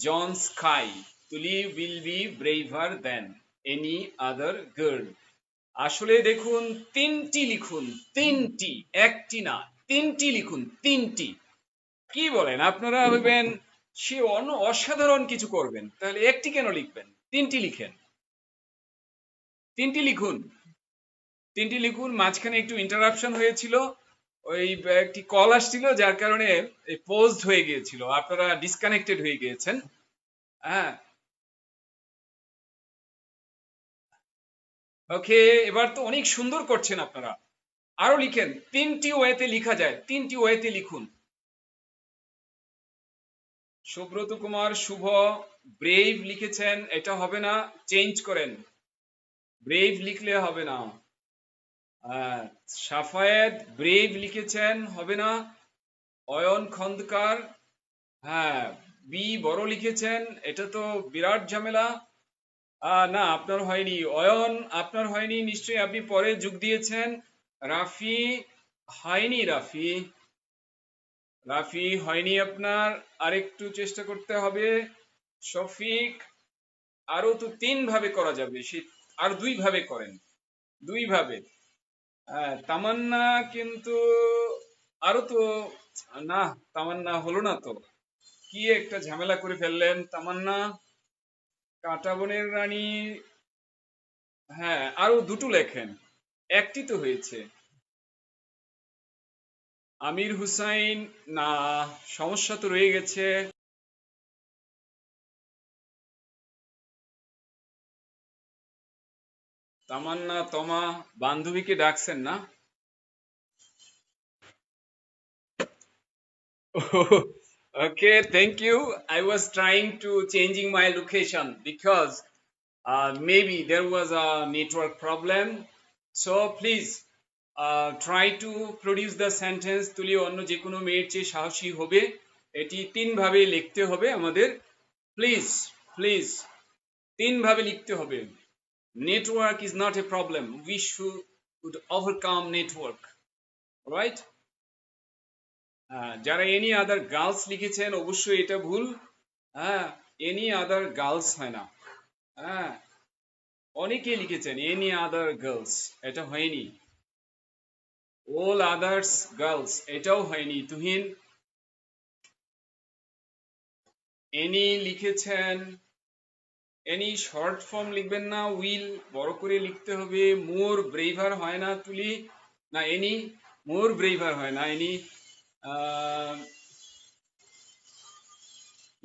John Sky, Tuli will be braver than any other girl. আসলে দেখুন, তিনটি লিখুন, তিনটি, একটি না, তিনটি লিখুন, তিনটি। কি বলেন আপনারা? ভাবেন সে অসাধারণ কিছু করবেন, তাহলে একটি কেন লিখবেন? তিনটি লিখেন, তিনটি লিখুন, তিনটি লিখুন। মাঝখানে একটু ইন্টারাপশন হয়েছিল, ওই একটি কল আসছিল যার কারণে পোজড হয়ে গিয়েছিল, আপনারা ডিসকানেক্টেড হয়ে গিয়েছেন। হ্যাঁ, ওকে, এবার তো অনেক সুন্দর করছেন আপনারা। আরো লিখেন, তিনটি ওয়েতে লিখা যায়, তিনটি ওয়েতে লিখুন। সুব্রত কুমার শুভ ব্রেভ লিখেছেন, এটা হবে না, চেঞ্জ করেন, ব্রেভ লিখলে হবে না। সাফায়েত ব্রেভ লিখেছেন, হবে না। অয়ন খন্দকার, হ্যাঁ, বি বড় লিখেছেন, এটা তো বিরাট ঝামেলা। না, আপনার হয়নি অয়ন, আপনার হয়নি নিশ্চয়ই, আপনি পরে যোগ দিয়েছেন। রাফি হয়নি, রাফি, রাফি হয়নি আপনার, আরেকটু চেষ্টা করতে হবে। শফিক, আরো তো তিন ভাবে করা যাবে, সে আর দুই ভাবে করেন, দুই ভাবে। তামান্না কিন্তু আরো তো, না, তামান্না হলো না তো, কি একটা ঝামেলা করে ফেললেন তামান্না। কাঁটাবনের রানী, হ্যাঁ, আরো দুটো লেখেন, একটি তো হয়েছে। আমির হুসাইন, না, সমস্যা তো রয়ে গেছে। তামান্না তমা, বান্ধবীকে ডাকছেন না? Okay, thank you. I was trying to changing my location because maybe there was a network problem. So please try to produce the sentence. তুলি অন্য যে কোনো মেয়ের চেয়ে সাহসী হবে, এটি তিন ভাবে লিখতে হবে আমাদের। প্লিজ প্লিজ তিন ভাবে লিখতে হবে। Network is not a problem. We should overcome network. Right? যারা এনি আদার গার্লস লিখেছেন অবশ্যই এটা ভুল। হ্যাঁ, এনি আদার গার্লস হয় না। হ্যাঁ, অনেকে লিখেছেন এনি আদার গার্লস, এটা হয়নি। অল আদার্স গার্লস, এটাও হয়নি। তুহিন এনি লিখেছেন, এনি শর্ট ফর্ম লিখবেন না, উইল বড় করে লিখতে হবে। মোর ব্রেভার হয় না তুলি, না এনি, মোর ব্রেভার হয় না এনি।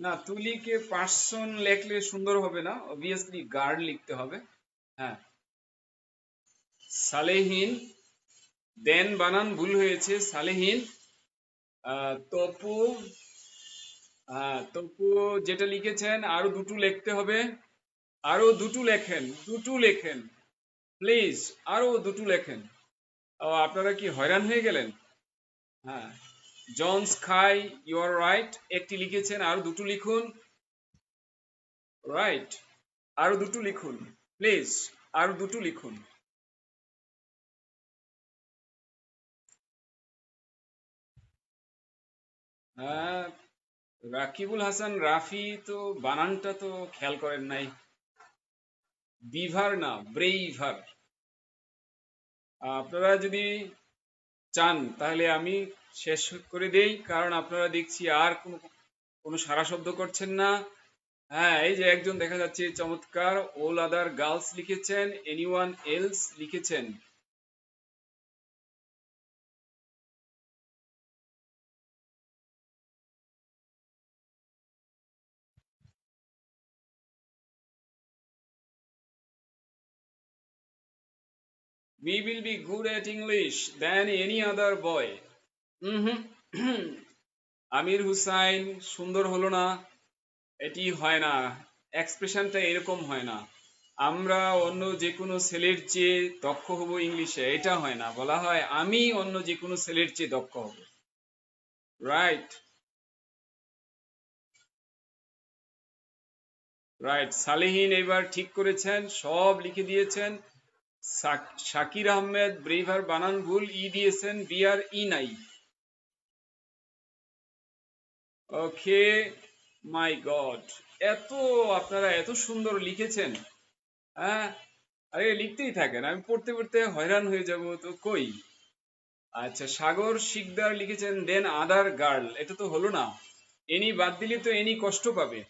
না, তুলিকে পার্সন লেখলে সুন্দর হবে না, অবভিয়াসলি গার্ড লিখতে হবে। হ্যাঁ, সালেহীন, দেন বানান ভুল হয়েছে, সালেহীন। তপু, তপু যেটা লিখেছেন আরো দুটো লিখতে হবে, আরো দুটো লেখেন, দুটো লেখেন প্লিজ, আরো দুটো লেখেন। আপনারা কি হয়রান হয়ে গেলেন? হ্যাঁ, জন স্কাই, ইউ আর রাইট, একটি লিখেছেন, আরো দুটো লিখুন। রাইট। আরো দুটো লিখুন প্লিজ, আরো দুটো লিখুন। হ্যাঁ, রাকিবুল হাসান রাফি তো বানানটা তো খেয়াল করেন নাই। বিভার না, ব্রেইভার। আপনারা যদি চান তাহলে আমি শেষ করে দেই, কারণ আপনারা দেখছি আর কোনো কোনো সাড়া শব্দ করছেন না। হ্যাঁ, এই যে একজন দেখা যাচ্ছে চমৎকার, অল আদার গার্লস লিখেছেন, এনিওয়ান এলস লিখেছেন। We will be good at English than any other boy. হুম। আমির হুসাইন সুন্দর হলো না, এটি হয় না, এক্সপ্রেশনটা এরকম হয় না। আমরা অন্য যে কোনো ছেলের চেয়ে দক্ষ হব ইংলিশে, এটা হয় না, বলা হয় আমি অন্য যে কোনো ছেলের চেয়ে দক্ষ হব। Right, right. সালেহীন এবার ঠিক করেছেন, সব লিখে দিয়েছেন। শাকির আহমেদ ব্রেভার বানান ভুল, ই দিয়েছেন, বি আর ই নাই। ওকে, মাই গড, এত আপনারা এত সুন্দর লিখেছেন। হ্যাঁ, আরে লিখতেই থাকেন, আমি পড়তে পড়তে হয়রান হয়ে যাব তো কই। আচ্ছা, সাগর শিকদার লিখেছেন দেন আদার গার্ল, এটা তো হলো না। এনি বাদ দিলে তো এনি কষ্ট পাবে,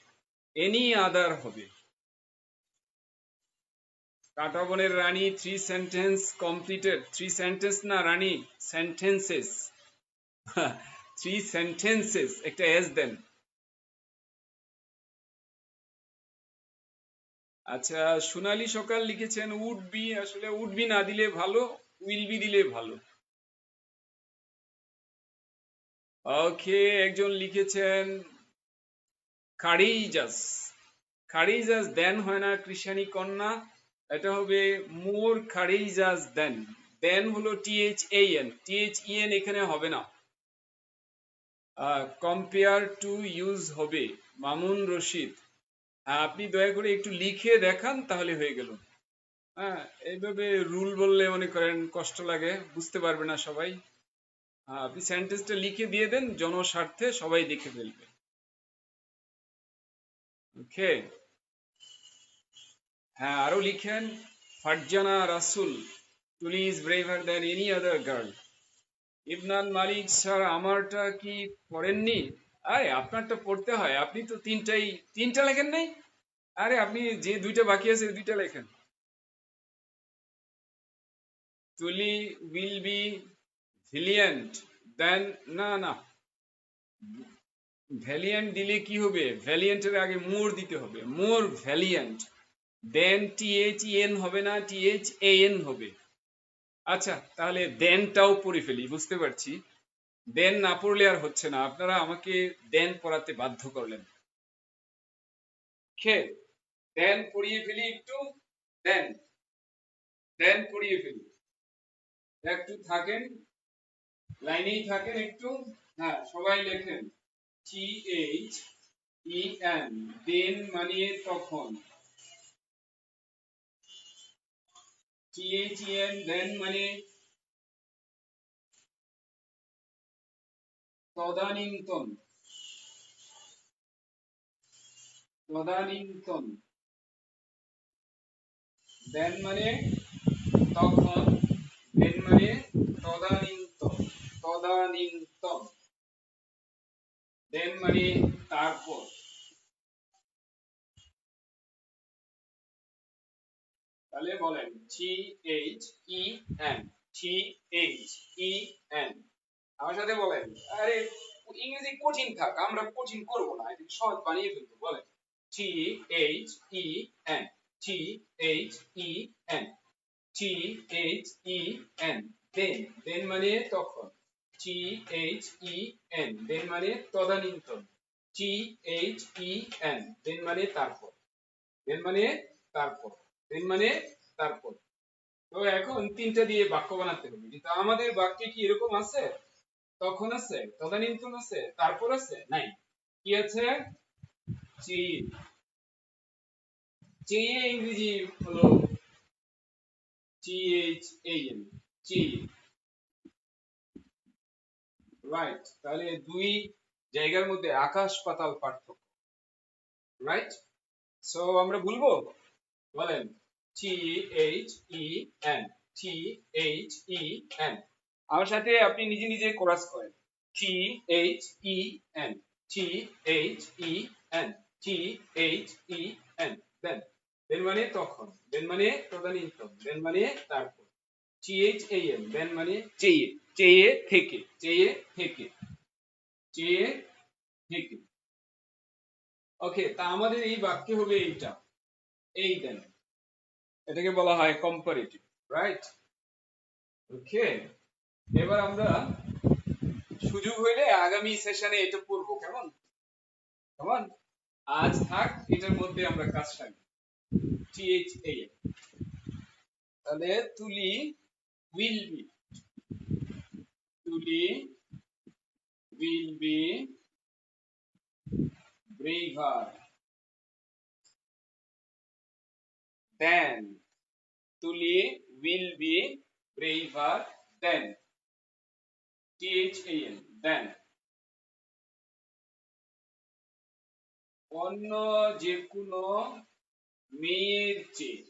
এনি আদার হবে। কাঁটাবনের Rani three sentence completed, three sentence না রানী, সেন্টেন্সেস। থ্রি সেন্টেন্সেস, একটা এস দেন। আচ্ছা, সোনালী সকাল লিখেছেন উড বি, আসলে উড বি না দিলে ভালো, উইল বি দিলে ভালো। ওকে, একজন লিখেছেন কারিজাস, কারিজাস দেন হয় না, কৃষানি কন্যা, এটা হবে মোর কারিজাস দেন। দেন হলো T H A N, T H E N এখানে হবে না। কম্পেয়ার টু ইউজ হবে, মামুন রশিদ। আপনি দয়া করে একটু লিখে দেখান তাহলে হয়ে গেল। হ্যাঁ, এইভাবে রুল বললে মনে করেন কষ্ট লাগে, বুঝতে পারবে না সবাই। আপনি সেন্টেন্সটা লিখে দিয়ে দেন, জনস্বার্থে সবাই দেখে ফেলবে। ওকে। হ্যাঁ, আরো লিখেন, ফারজানা রাসুল, তুলি is braver than any other girl. Ibnan Malik sir আমারটা কি পড়েননি? আরে আপনারটা পড়তে হয়, আপনি তো তিনটা লেখেন নাই। আরে আপনি যে দুইটা বাকি আছে ওই দুইটা লেখেন। তুলি উইল বি ভিলিয়েন্ট দেন, না না, ভ্যালিয়েন্ট দিলে কি হবে, ভ্যালিয়েন্টের আগে মোর দিতে হবে, মোর ভ্যালিয়েন্ট। দেন টিএইচ এন হবে না, টিএইচ এ এন হবে। আচ্ছা, তাহলে দেনটাও পড়ে ফেলি, বুঝতে পারছি দেন না পড়লে আর হচ্ছে না, আপনারা আমাকে দেন পড়াতে বাধ্য করলেন। খে, দেন পড়িয়ে ফেলি একটু, দেন, দেন পড়িয়ে ফেলি, একটু থাকেন, লাইনেই থাকেন একটু। হ্যাঁ, সবাই লেখেন টি এইচ ই এন, দেন মানে তখন, টি এইচ ই এন দেন মানে তদানীন্তন, তদানীন্তন। দেন মানে তখন, দেন মানে তদানীন্তন, তদানীন্তন। দেন মানে তারপর। তাহলে বলেন T H E N, T H E N, আমার সাথে বলেন। আরে ইংরেজি কঠিন থাক, আমরা কঠিন করব না, এটা সহজ বানিয়ে ফেলবো। বলেন T H E N, T H E N, T H E N, then, then মানে তখন, টি এইচ ই এন, দেন মানে তদানীন্তন, টি এইচ ই এন, দেন মানে তারপর, দেন মানে তারপর, দেন মানে তারপর। তো এখন তিনটা দিয়ে বাক্য বানাতে হবে, কিন্তু আমাদের বাক্যে কি এরকম আছে? তখন আছে, তদানীন্তন আছে, তারপর আছে, নাই। কি আছে? জি, চেয়ে ইংরেজি হলো CHAN, চেয়ে, রাইট। তাহলে দুই জায়গার মধ্যে আকাশ পাতাল পার্থক্য, রাইট। সো আমরা বলবো, বলেন THEN, THEN। আমার সাথে আপনি নিজে নিজে কোরাস করেন, THEN, THEN, THEN। দেন দেন মানে তখন, দেন মানে তদানীন্তন, দেন মানে তারপর। CHAN, দেন মানে চেয়ে, চেয়ে থেকে, চেয়ে থেকে, চেয়ে থেকে। ওকে, তা আমাদের এই বাক্য হবে এইটা, এই দেন, এটাকে বলা হয় কম্পারেটিভ, রাইট। ওকে, এবার আমরা সুযোগ হইলে আগামী সেশনে এটা পড়বো, কেমন কেমন। আজ থাক এটার মধ্যে আমরা কাজ সারি। THAN, তাহলে তুলি will be, তুলি will be braver than, তুলি will be braver than, THAN, than। অন্য যে কোনো মেয়ের চেয়ে,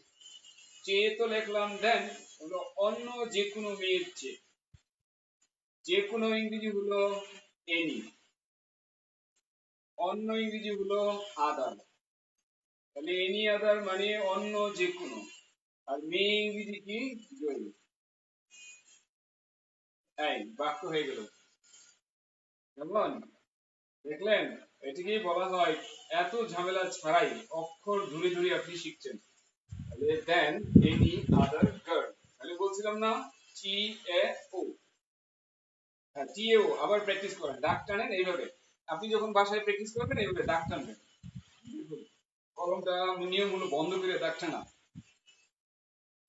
চেয়ে তো লিখলাম দেন, হলো অন্য যে কোনো মেয়ের চেয়ে, যে কোনো ইংরেজি হলো এনি, অন্য ইংরেজি হলো আদার। তাহলে এনি আদার মানে অন্য যে কোনো, আর মেয়ে ইংরেজি কি, জয়ী। এই বাক্য হয়ে গেল, কেমন দেখলেন। এটিকেই বলা হয় এত ঝামেলা ছাড়াই অক্ষর ধরে ধরে আপনি শিখছেন। তাহলে দেন এনি আদার গার্ল, তাহলে বলছিলাম না টি এ ও, হ্যাঁ টি এ ও। আবার প্র্যাকটিস করেন, দাগ টানেন এইভাবে, আপনি যখন বাসায় প্র্যাকটিস করবেন এইভাবে দাগ টানবেন, কলমটা নিয়ম হলো বন্ধ করে দাগ টানা।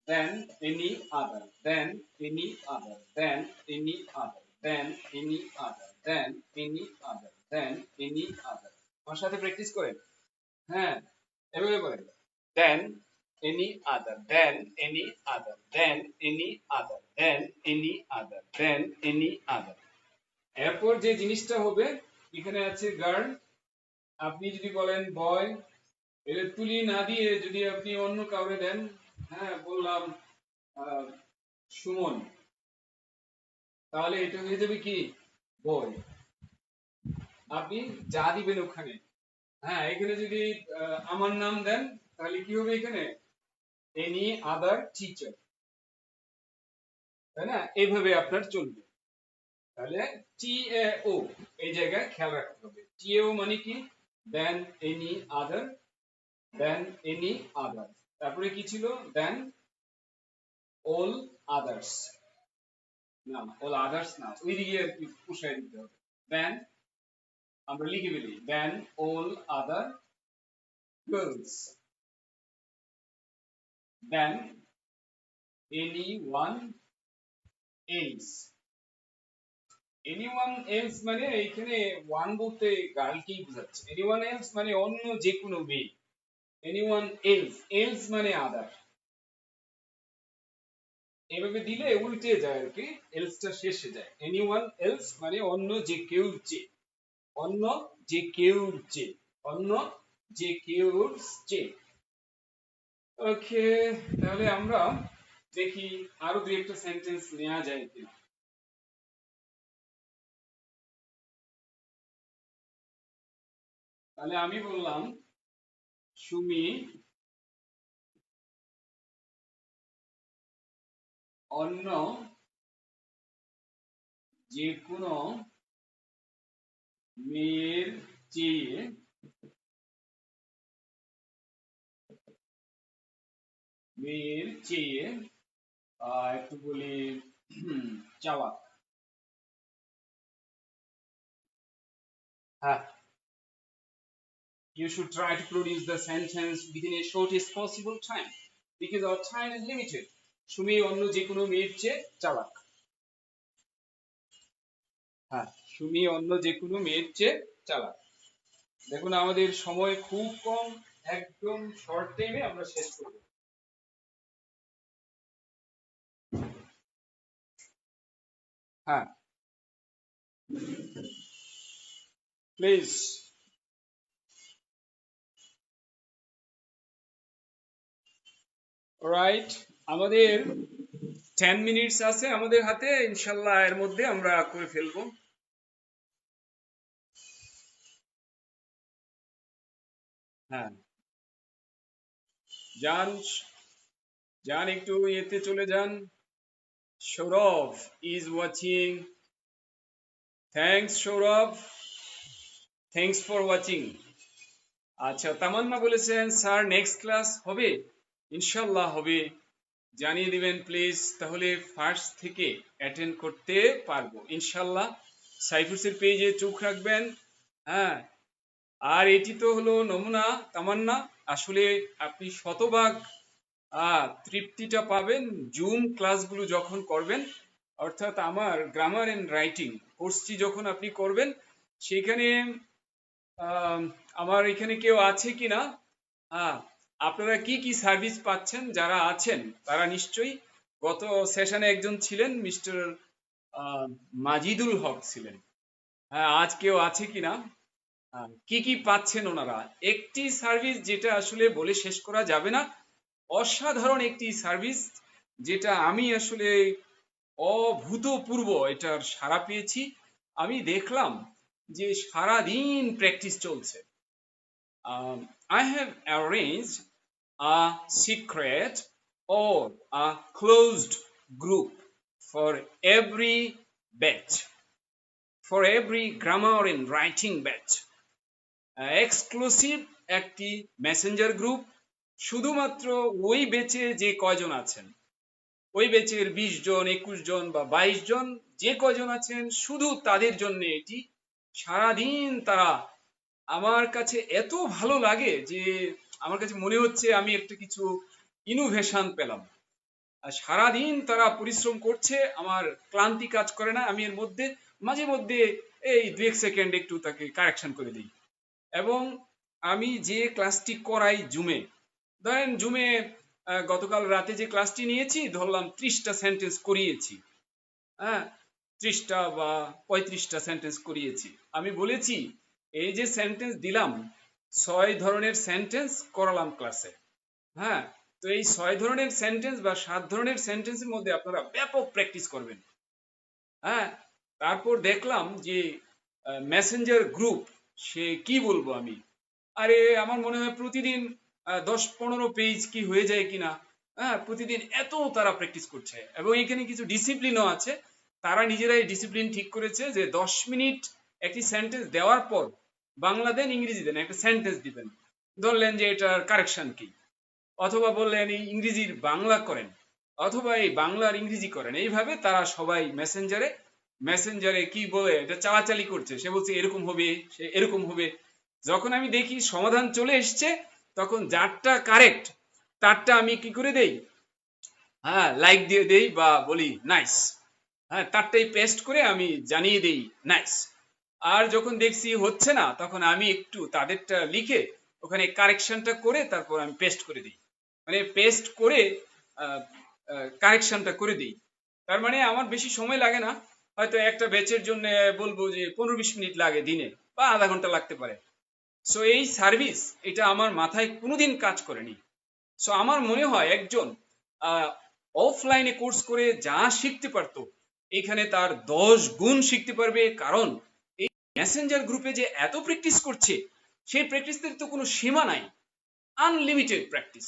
Than any other, than any other, than any other, than any other, than any other, than any other। আমার সাথে প্র্যাকটিস করেন, হ্যাঁ এভাবে করেন, than any other, than any other, than any other, than any other, than any other। এরপর যে জিনিসটা হবে, এখানে আছে গার্ল, আপনি যদি বলেন বয়, এর তুলি না দিয়ে যদি আপনি অন্য কাউকে দেন, হ্যাঁ বললাম সুমন, তাহলে এটা হয়ে যাবে কি, বয়। আপনি যা দিবেন ওখানে, হ্যাঁ এখানে যদি আমার নাম দেন তাহলে কি হবে, এখানে এনি আদার টিচার, তাই না, এইভাবে আপনার চলবে। তাহলে টি এ ও এই জায়গায় খেয়াল রাখতে হবে, টি এ ও মানে কি, দেন এনি আদার, দেন এনি আদার, তারপরে কি ছিল, দেন অল আদার্স, না অল আদার্স না, ওইদিকে আর কি পুষাই দিতে হবে, দেন আমরা লিখে ফেলি, দেন অল আদার গার্লস, দেন anyone else, anyone else মানে এখানে ওয়ান বলতে গার্লকেই বোঝাচ্ছে, anyone else মানে অন্য যে কোনো মেয়ে, anyone else, else মানে আদার, এভাবে দিলে উল্টে যায় আর কি, এলসটা শেষে যায়, anyone else মানে অন্য যে কেউ চেয়ে, অন্য যে কেউ চেয়ে, অন্য যে কেউ চেয়ে। ওকে, তাহলে আমরা দেখি আরো দুই একটা সেন্টেন্স নেওয়া যায় কিনা। তাহলে আমি বললাম সুমি অন্য যে কোনো মেয়ের চেয়ে, মেয়ের চেয়ে একটু বলি চালাক, হ্যাঁ। You should try to produce the sentence within a shortest possible time because our time is limited. Sumi অন্য যে কোনো মেয়ের চেয়ে চালাক, হ্যাঁ সুমি অন্য যে কোনো মেয়ের চেয়ে চালাক। দেখুন আমাদের সময় খুব কম, একদম শর্ট টাইমে আমরা শেষ করব। হ্যাঁ, প্লিজ। রাইট, আমাদের 10 মিনিটস আছে আমাদের হাতে, ইনশাল্লাহ এর মধ্যে আমরা করে ফেলবো। হ্যাঁ, যান, যান একটু ইয়েতে চলে যান। Sourav is watching. Thanks Sourav, thanks for watching. আচ্ছা, তামান্না বলেছেন স্যার নেক্সট ক্লাস হবে, ইনশাল্লাহ হবে, জানিয়ে দিবেন প্লিজ, তাহলে ফার্স্ট থেকে অ্যাটেন্ড করতে পারবো ইনশাল্লাহ। সাইফুসের পেজে চোখ রাখবেন। হ্যাঁ, আর এটি তো হলো নমুনা তামান্না, আসলে আপনি শতভাগ তৃপ্তিটা পাবেন জুম ক্লাসগুলো যখন করবেন, অর্থাৎ আমার গ্রামার এন্ড রাইটিং কোর্সটি যখন আপনি করবেন, সেখানে আমার এখানে কেউ আছে কিনা, হ্যাঁ, আপনারা কি কি সার্ভিস পাচ্ছেন, যারা আছেন তারা নিশ্চয়ই, গত সেশনে একজন ছিলেন মিস্টার মাজিদুল হক ছিলেন, হ্যাঁ, আজ কেউ আছে কিনা, কি কি পাচ্ছেন ওনারা। একটি সার্ভিস যেটা আসলে বলে শেষ করা যাবে না, অসাধারণ একটি সার্ভিস, যেটা আমি আসলে অভূতপূর্ব এটার সাড়া পেয়েছি। আমি দেখলাম যে সারা দিন প্র্যাকটিস চলছে। I have arranged a secret or a closed group for every batch, for every grammar and writing batch. Exclusive একটি মেসেঞ্জার গ্রুপ, শুধুমাত্র ওই বেচে যে কয়জন আছেন, ওই বেচের 20 জন 21 জন বা 22 জন যে কয়জন আছেন, শুধু তাদের জন্য এটি। সারাদিন তারা, আমার কাছে এত ভালো লাগে যে আমার কাছে মনে হচ্ছে আমি একটা কিছু ইনোভেশন পেলাম। আর সারাদিন তারা পরিশ্রম করছে, আমার ক্লান্তি কাজ করে না। আমি এর মধ্যে মাঝে মধ্যে এই 2-1 সেকেন্ড একটু তাকে কারেকশন করে দিই। এবং আমি যে ক্লাসটি করাই জুমে, ধরেন জুমে গতকাল রাতে যে ক্লাসটি নিয়েছি, ধরলাম 30টা সেন্টেন্স করিয়েছি, হ্যাঁ, 30টা বা 35টা সেন্টেন্স করিয়েছি। আমি বলেছি এই যে সেন্টেন্স দিলাম, 6 ধরনের সেন্টেন্স করালাম ক্লাসে। হ্যাঁ, তো এই 6 ধরনের সেন্টেন্স বা 7 ধরনের সেন্টেন্সের মধ্যে আপনারা ব্যাপক প্র্যাকটিস করবেন। হ্যাঁ, তারপর দেখলাম যে মেসেঞ্জার গ্রুপ, সে কি বলবো আমি, আরে আমার মনে হয় প্রতিদিন 10-15 পেজ কি হয়ে যায় কিনা। হ্যাঁ, প্রতিদিন এত তারা প্র্যাকটিস করছে, এবং এখানে কিছু ডিসিপ্লিনও আছে। তারা নিজেরাই ডিসিপ্লিন ঠিক করেছে যে 10 মিনিট একটি সেন্টেন্স দেওয়ার পর বাংলা দেন, ইংরেজি দেন, একটা সেন্টেন্স দিবেন, ধরলেন যে এটার কারেকশন কি, অথবা বললেন এই ইংরেজির বাংলা করেন, অথবা এই বাংলার ইংরেজি করেন। এইভাবে তারা সবাই মেসেঞ্জারে, মেসেঞ্জারে কি বলে এটা চালাচালি করছে, সে বলছে এরকম হবে, সে এরকম হবে। যখন আমি দেখি সমাধান চলে এসছে, তখন যারটা কারেক্ট তারটা আমি কি করে দেই, হ্যাঁ, লাইক দিয়ে দেই বা বলি নাইস। হ্যাঁ, তারটাই পেস্ট করে আমি জানিয়ে দেই নাইস। আর যখন দেখছি হচ্ছে না, তখন আমি একটু তাদেরটা লিখে ওখানে কারেকশনটা করে তারপর আমি পেস্ট করে দিই, মানে পেস্ট করে কারেকশনটা করে দিই। তার মানে আমার বেশি সময় লাগে না, হয়তো একটা ব্যাচের জন্য বলবো যে 15-20 মিনিট লাগে দিনে, বা আধা ঘন্টা লাগতে পারে। সো এই সার্ভিস, এটা আমার মাথায় কোনোদিন কাজ করেনি। সো আমার মনে হয় একজন অফলাইনে কোর্স করে যা শিখতে পারতো, এখানে তার 10 গুণ শিখতে পারবে। কারণ এই মেসেঞ্জার গ্রুপে যে এত প্র্যাকটিস করছে, সেই প্র্যাকটিসের তো কোনো সীমা নাই, আনলিমিটেড প্র্যাকটিস।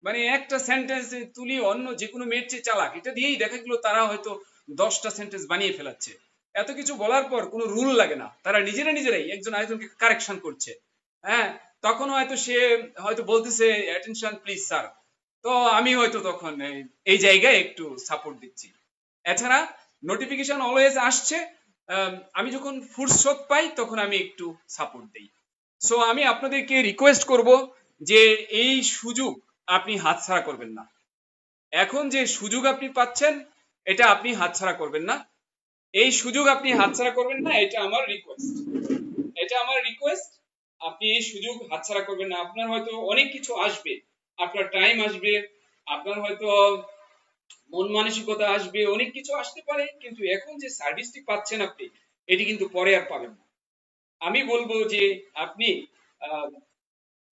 মানে একটা সেন্টেন্স তুলি অন্য যে কোনো মেয়ের চেয়ে চালাক, এটা দিয়েই দেখা গেলো তারা হয়তো 10টা সেন্টেন্স বানিয়ে ফেলাচ্ছে। এত কিছু বলার পর কোনো রুল লাগে না, তারা নিজেরাই একজন আরেকজনকে কারেকশন করছে। হ্যাঁ, তখন হয়তো সে হয়তো বলতেছে অ্যাটেনশন প্লিজ স্যার, তো আমি হয়তো তখন এই জায়গায় একটু সাপোর্ট দিচ্ছি। এছাড়া নোটিফিকেশন অলওয়েজ আসছে, আমি যখন ফুরসত পাই তখন আমি একটু সাপোর্ট দিই। সো আমি আপনাদেরকে রিকোয়েস্ট করব যে এই সুযোগ আপনি হাতছাড়া করবেন না। এখন যে সুযোগ আপনি পাচ্ছেন, এটা আপনি হাতছাড়া করবেন না। এই সুযোগ আপনি হাতছাড়া করবেন না, এটা আমার রিকোয়েস্ট, এটা আমার রিকোয়েস্ট। আপনি এই সুযোগ হাতছাড়া করবেন না। আপনার হয়তো অনেক কিছু আসবে, আপনার টাইম আসবে, আপনার হয়তো মন মানসিকতা আসবে, অনেক কিছু আসতে পারে, কিন্তু এখন যে সার্ভিসটি পাচ্ছেন আপনি, এটি কিন্তু পরে আর পাবেন না। আমি বলবো যে আপনি আহ,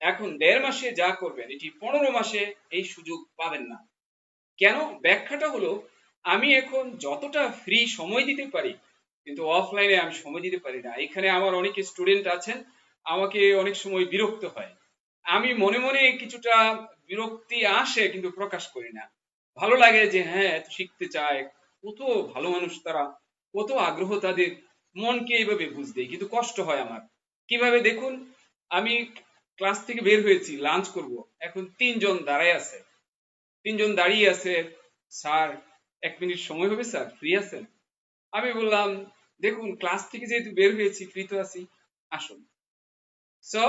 এখন 1.5 মাসে যা করবেন এটি 15 মাসে এই সুযোগ পাবেন না। কেন? ব্যাখ্যাটা হলো, আমি এখন যতটা ফ্রি সময় দিতে পারি, কিন্তু অফলাইনে আমি সময় দিতে পারি না। এখানে আমার অনেক স্টুডেন্ট আছেন, আমাকে অনেক সময় বিরক্ত হয়। আমি মনে মনে কিছুটা বিরক্তি আসে, কিন্তু প্রকাশ করি না। ভালো লাগে যে হ্যাঁ, এত শিখতে চায়, কত ভালো মানুষ তারা, কত আগ্রহ তাদের, মনকে এইভাবে বুঝতে, কিন্তু কষ্ট হয় আমার। কিভাবে দেখুন, আমি ক্লাস থেকে বের হয়েছি, লাঞ্চ করব, এখন 3 জন দাঁড়ায় আছে, 3 জন দাঁড়িয়ে আছে। স্যার, 1 মিনিট সময় হবে স্যার, ফ্রি আছেন? আমি বললাম, দেখুন ক্লাস থেকে যেহেতু বের হয়েছি, ফ্রি তো আছি, আসুন। সো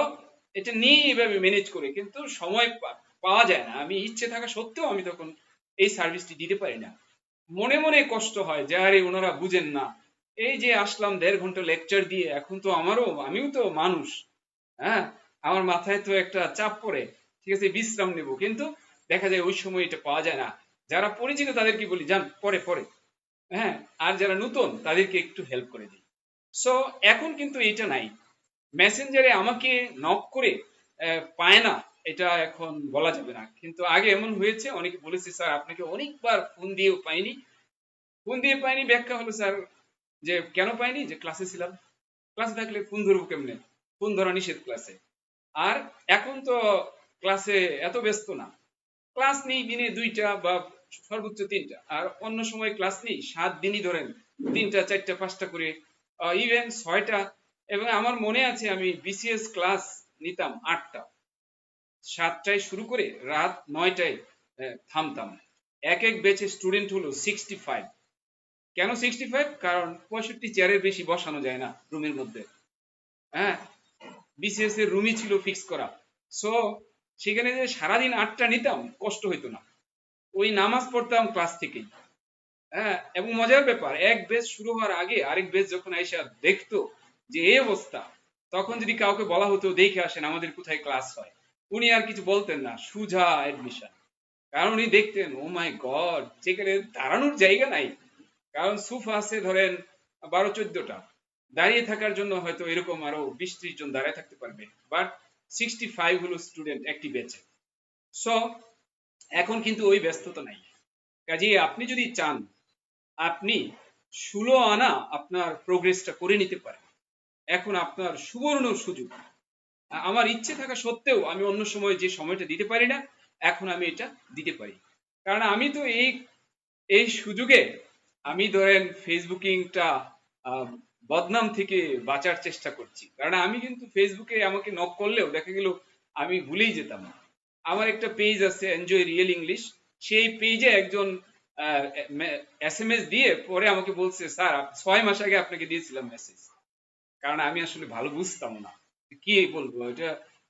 এটা নিয়ে এভাবে ম্যানেজ করে, কিন্তু সময় পাওয়া যায় না। আমি ইচ্ছে থাকা সত্ত্বেও আমি তখন এই সার্ভিসটি দিতে পারি না। মনে মনে কষ্ট হয় যে আরে ওনারা বুঝেন না, এই যে আসলাম 1.5 ঘন্টা লেকচার দিয়ে, এখন তো আমিও তো মানুষ, হ্যাঁ, আমার মাথায় তো একটা চাপ পড়ে, ঠিক আছে, বিশ্রাম নেব, কিন্তু দেখা যায় ওই সময় এটা পাওয়া যায় না। যারা পরিচিত তাদেরকে বলি যান পরে পরে, হ্যাঁ, আর যারা নতুন তাদেরকে একটু হেল্প করে দিই। সো এখন কিন্তু এটা নাই, মেসেঞ্জারে আমাকে নক করে পায় না, এটা এখন বলা যাবে না। কিন্তু আগে এমন হয়েছে, অনেকে বলেছে স্যার আপনাকে অনেকবার ফোন দিয়েও পাইনি। ফোন দিয়ে পাইনি ব্যাখ্যা হলো স্যার, যে কেন পাইনি, যে ক্লাসে ছিলাম। ক্লাসে থাকলে ফোন ধরবো কেমনে? ফোন ধরা নিষেধ ক্লাসে। আর এখন তো ক্লাসে এত ব্যস্ত না, ক্লাস নেই দিনে 2টা বা সর্বোচ্চ 3টা, আর অন্য সময় ক্লাস নেই 7 দিনই ধরেন 3টা 4টা 5টা করে, ইভেন 6টা। এবং আমার মনে আছে আমি বিসিএস ক্লাস নিতাম 8টা, 7টায় শুরু করে রাত 9টায় থামতাম। এক এক ব্যাচে স্টুডেন্ট হলো 65। কেন 65? কারণ 65 চেয়ারের বেশি বসানো যায় না রুমের মধ্যে, হ্যাঁ, বিসিএস এর রুমই ছিল ফিক্স করা। সো সেখানে যে সারাদিন 8টা নিতাম, কষ্ট হইতো না, ওই নামাজ পড়তাম ক্লাস থেকেই। হ্যাঁ, এবং মজার ব্যাপার, এক বেচ শুরু হওয়ার আগে আরেক বেচ যখন আইসা দেখতো যে এই অবস্থা, তখন যদি কাউকে বলা হতো দেখে আসেন আমাদের কোথায় ক্লাস হয়, উনি আর কিছু বলতেন না, সুজা অ্যাডমিশন। কারণ উনি দেখতেন ও মাই গড, যেখানে দাঁড়ানোর জায়গা নাই, কারণ সোফা আছে ধরেন 12-14টা, দাঁড়িয়ে থাকার জন্য হয়তো এরকম আরো 20-30 জন দাঁড়ায় থাকতে পারবে, বাট 65 হলো স্টুডেন্ট একটি ব্যাচে। সো এখন কিন্তু ওই ব্যস্ততা নাই। কাজেই আপনি যদি চান, আপনি 16 আনা আপনার প্রোগ্রেসটা করে নিতে পারেন। এখন আপনার সুবর্ণ সুযোগ। আমার ইচ্ছে থাকা সত্ত্বেও আমি অন্য সময় যে সময়টা দিতে পারি না, এখন আমি এটা দিতে পারি। কারণ আমি তো এই এই সুযোগে আমি ধরেন ফেসবুকিংটা বদনাম থেকে বাঁচার চেষ্টা করছি। কারণ আমি কিন্তু ফেসবুকে আমাকে নক করলেও দেখা গেল আমি ভুলেই যেতাম। আমার একটা পেজ আছে এনজয় রিয়েল ইংলিশ, সেই পেজে একজন এসএমএস দিয়ে পরে আমাকে বলছে স্যার 6 মাস আগে আপনাকে দিয়েছিলাম মেসেজ। কারণ আমি আসলে ভালো বুঝতাম না কি বলবো, এটা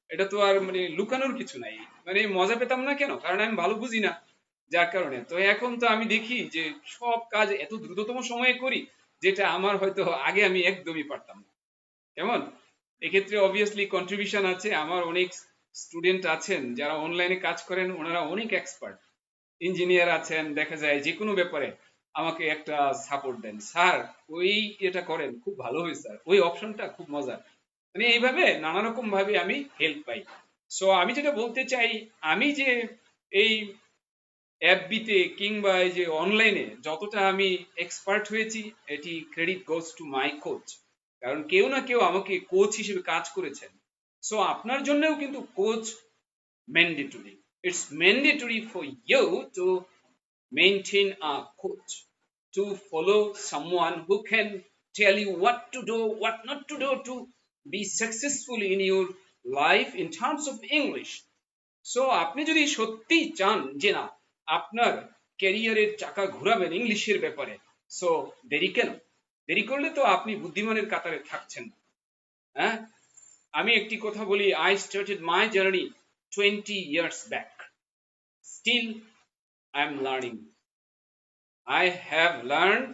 এটা তো আর মানে লুকানোর কিছু নাই, মানে মজা পেতাম না কেন, কারণ আমি ভালো বুঝি না, যার কারণে। তো এখন তো আমি দেখি যে সব কাজ এত দ্রুততম সময়ে করি, যেটা আমার হয়তো আগে আমি একদমই পারতাম না। কেমন? এক্ষেত্রে অবভিয়াসলি কন্ট্রিবিউশন আছে, আমার অনেক স্টুডেন্ট আছেন যারা অনলাইনে কাজ করেন, ওনারা অনেক এক্সপার্ট, ইঞ্জিনিয়ার আছেন, দেখা যায় যে কোনো ব্যাপারে আমাকে একটা সাপোর্ট দেন, স্যার ওই এটা করেন খুব ভালো হয় স্যার, ওই অপশনটা খুব মজার, মানে এইভাবে নানা রকম ভাবে আমি হেল্প পাই। সো আমি যেটা বলতে চাই, আমি যে এই এফবিতে কিংবা এই যে অনলাইনে যতটা আমি এক্সপার্ট হয়েছি, এটি credit goes to my coach. কারণ কেউ না কেউ আমাকে কোচ হিসেবে কাজ করেছেন। সো আপনার জন্যও কিন্তু coach mandatory. It's mandatory for you to maintain a coach, to follow someone who can tell you what to do, what not to do to be successful in your life in terms of English. So আপনি যদি সত্যিই চান যে না, আপনার ক্যারিয়ারের চাকা ঘুরাবেন ইংলিশের ব্যাপারে, সো দেরি কেন? দেরি করলে তো আপনি বুদ্ধিমানের কাতারে থাকছেন না। হ্যাঁ, আমি একটি কথা বলি, I started my journey 20 years back, still I am learning. I have learned,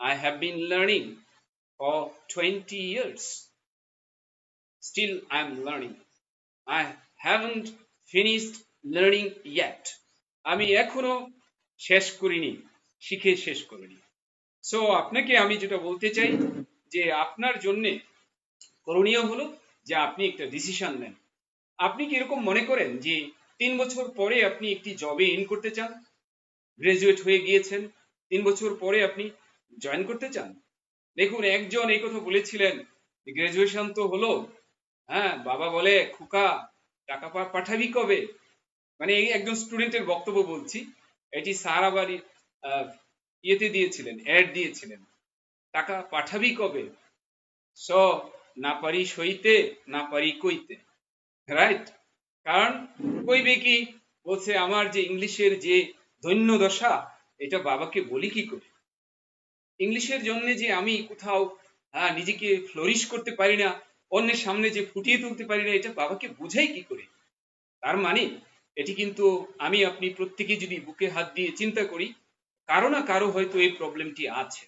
I have been learning for 20 years. Still I am learning, I haven't finished learning yet. আমি এখনো শেষ করিনি, শিখে শেষ করিনি। সো আপনাকে আমি যেটা বলতে চাই যে আপনার জন্যে করণীয় হলো যে আপনি একটা ডিসিশন নেন। আপনি কি এরকম মনে করেন যে 3 বছর পরে আপনি একটি জবে ইন করতে চান? গ্রাজুয়েট হয়ে গিয়েছেন, 3 বছর পরে আপনি জয়েন করতে চান? দেখুন, একজন এই কথা বলেছিলেন, গ্রাজুয়েশন তো হলো, হ্যাঁ, বাবা বলে খোকা টাকা পাঠাবি কবে? মানে এই একজন স্টুডেন্টের বক্তব্য বলছি, এটি স্যার আবার ইয়েতে দিয়েছিলেন, অ্যাড দিয়েছিলেন, টাকা পাঠাবি কবে? স না পারি সইতে, না পারি কইতে, রাইট? কারণ কইবে কি, বলছে আমার যে ইংলিশের যে দৈন্য দশা, এটা বাবাকে বলি কি করে? ইংলিশের জন্য যে আমি কোথাও নিজেকে ফ্লোরিশ করতে পারি না, অন্যের সামনে যে ফুটিয়ে তুলতে পারি না, এটা বাবাকে বোঝাই কি করে? তার মানে এটি কিন্তু আমি আপনি প্রত্যেকে যদি বুকে হাত দিয়ে চিন্তা করি, কারো না কারো হয়তো এই প্রবলেমটি আছে।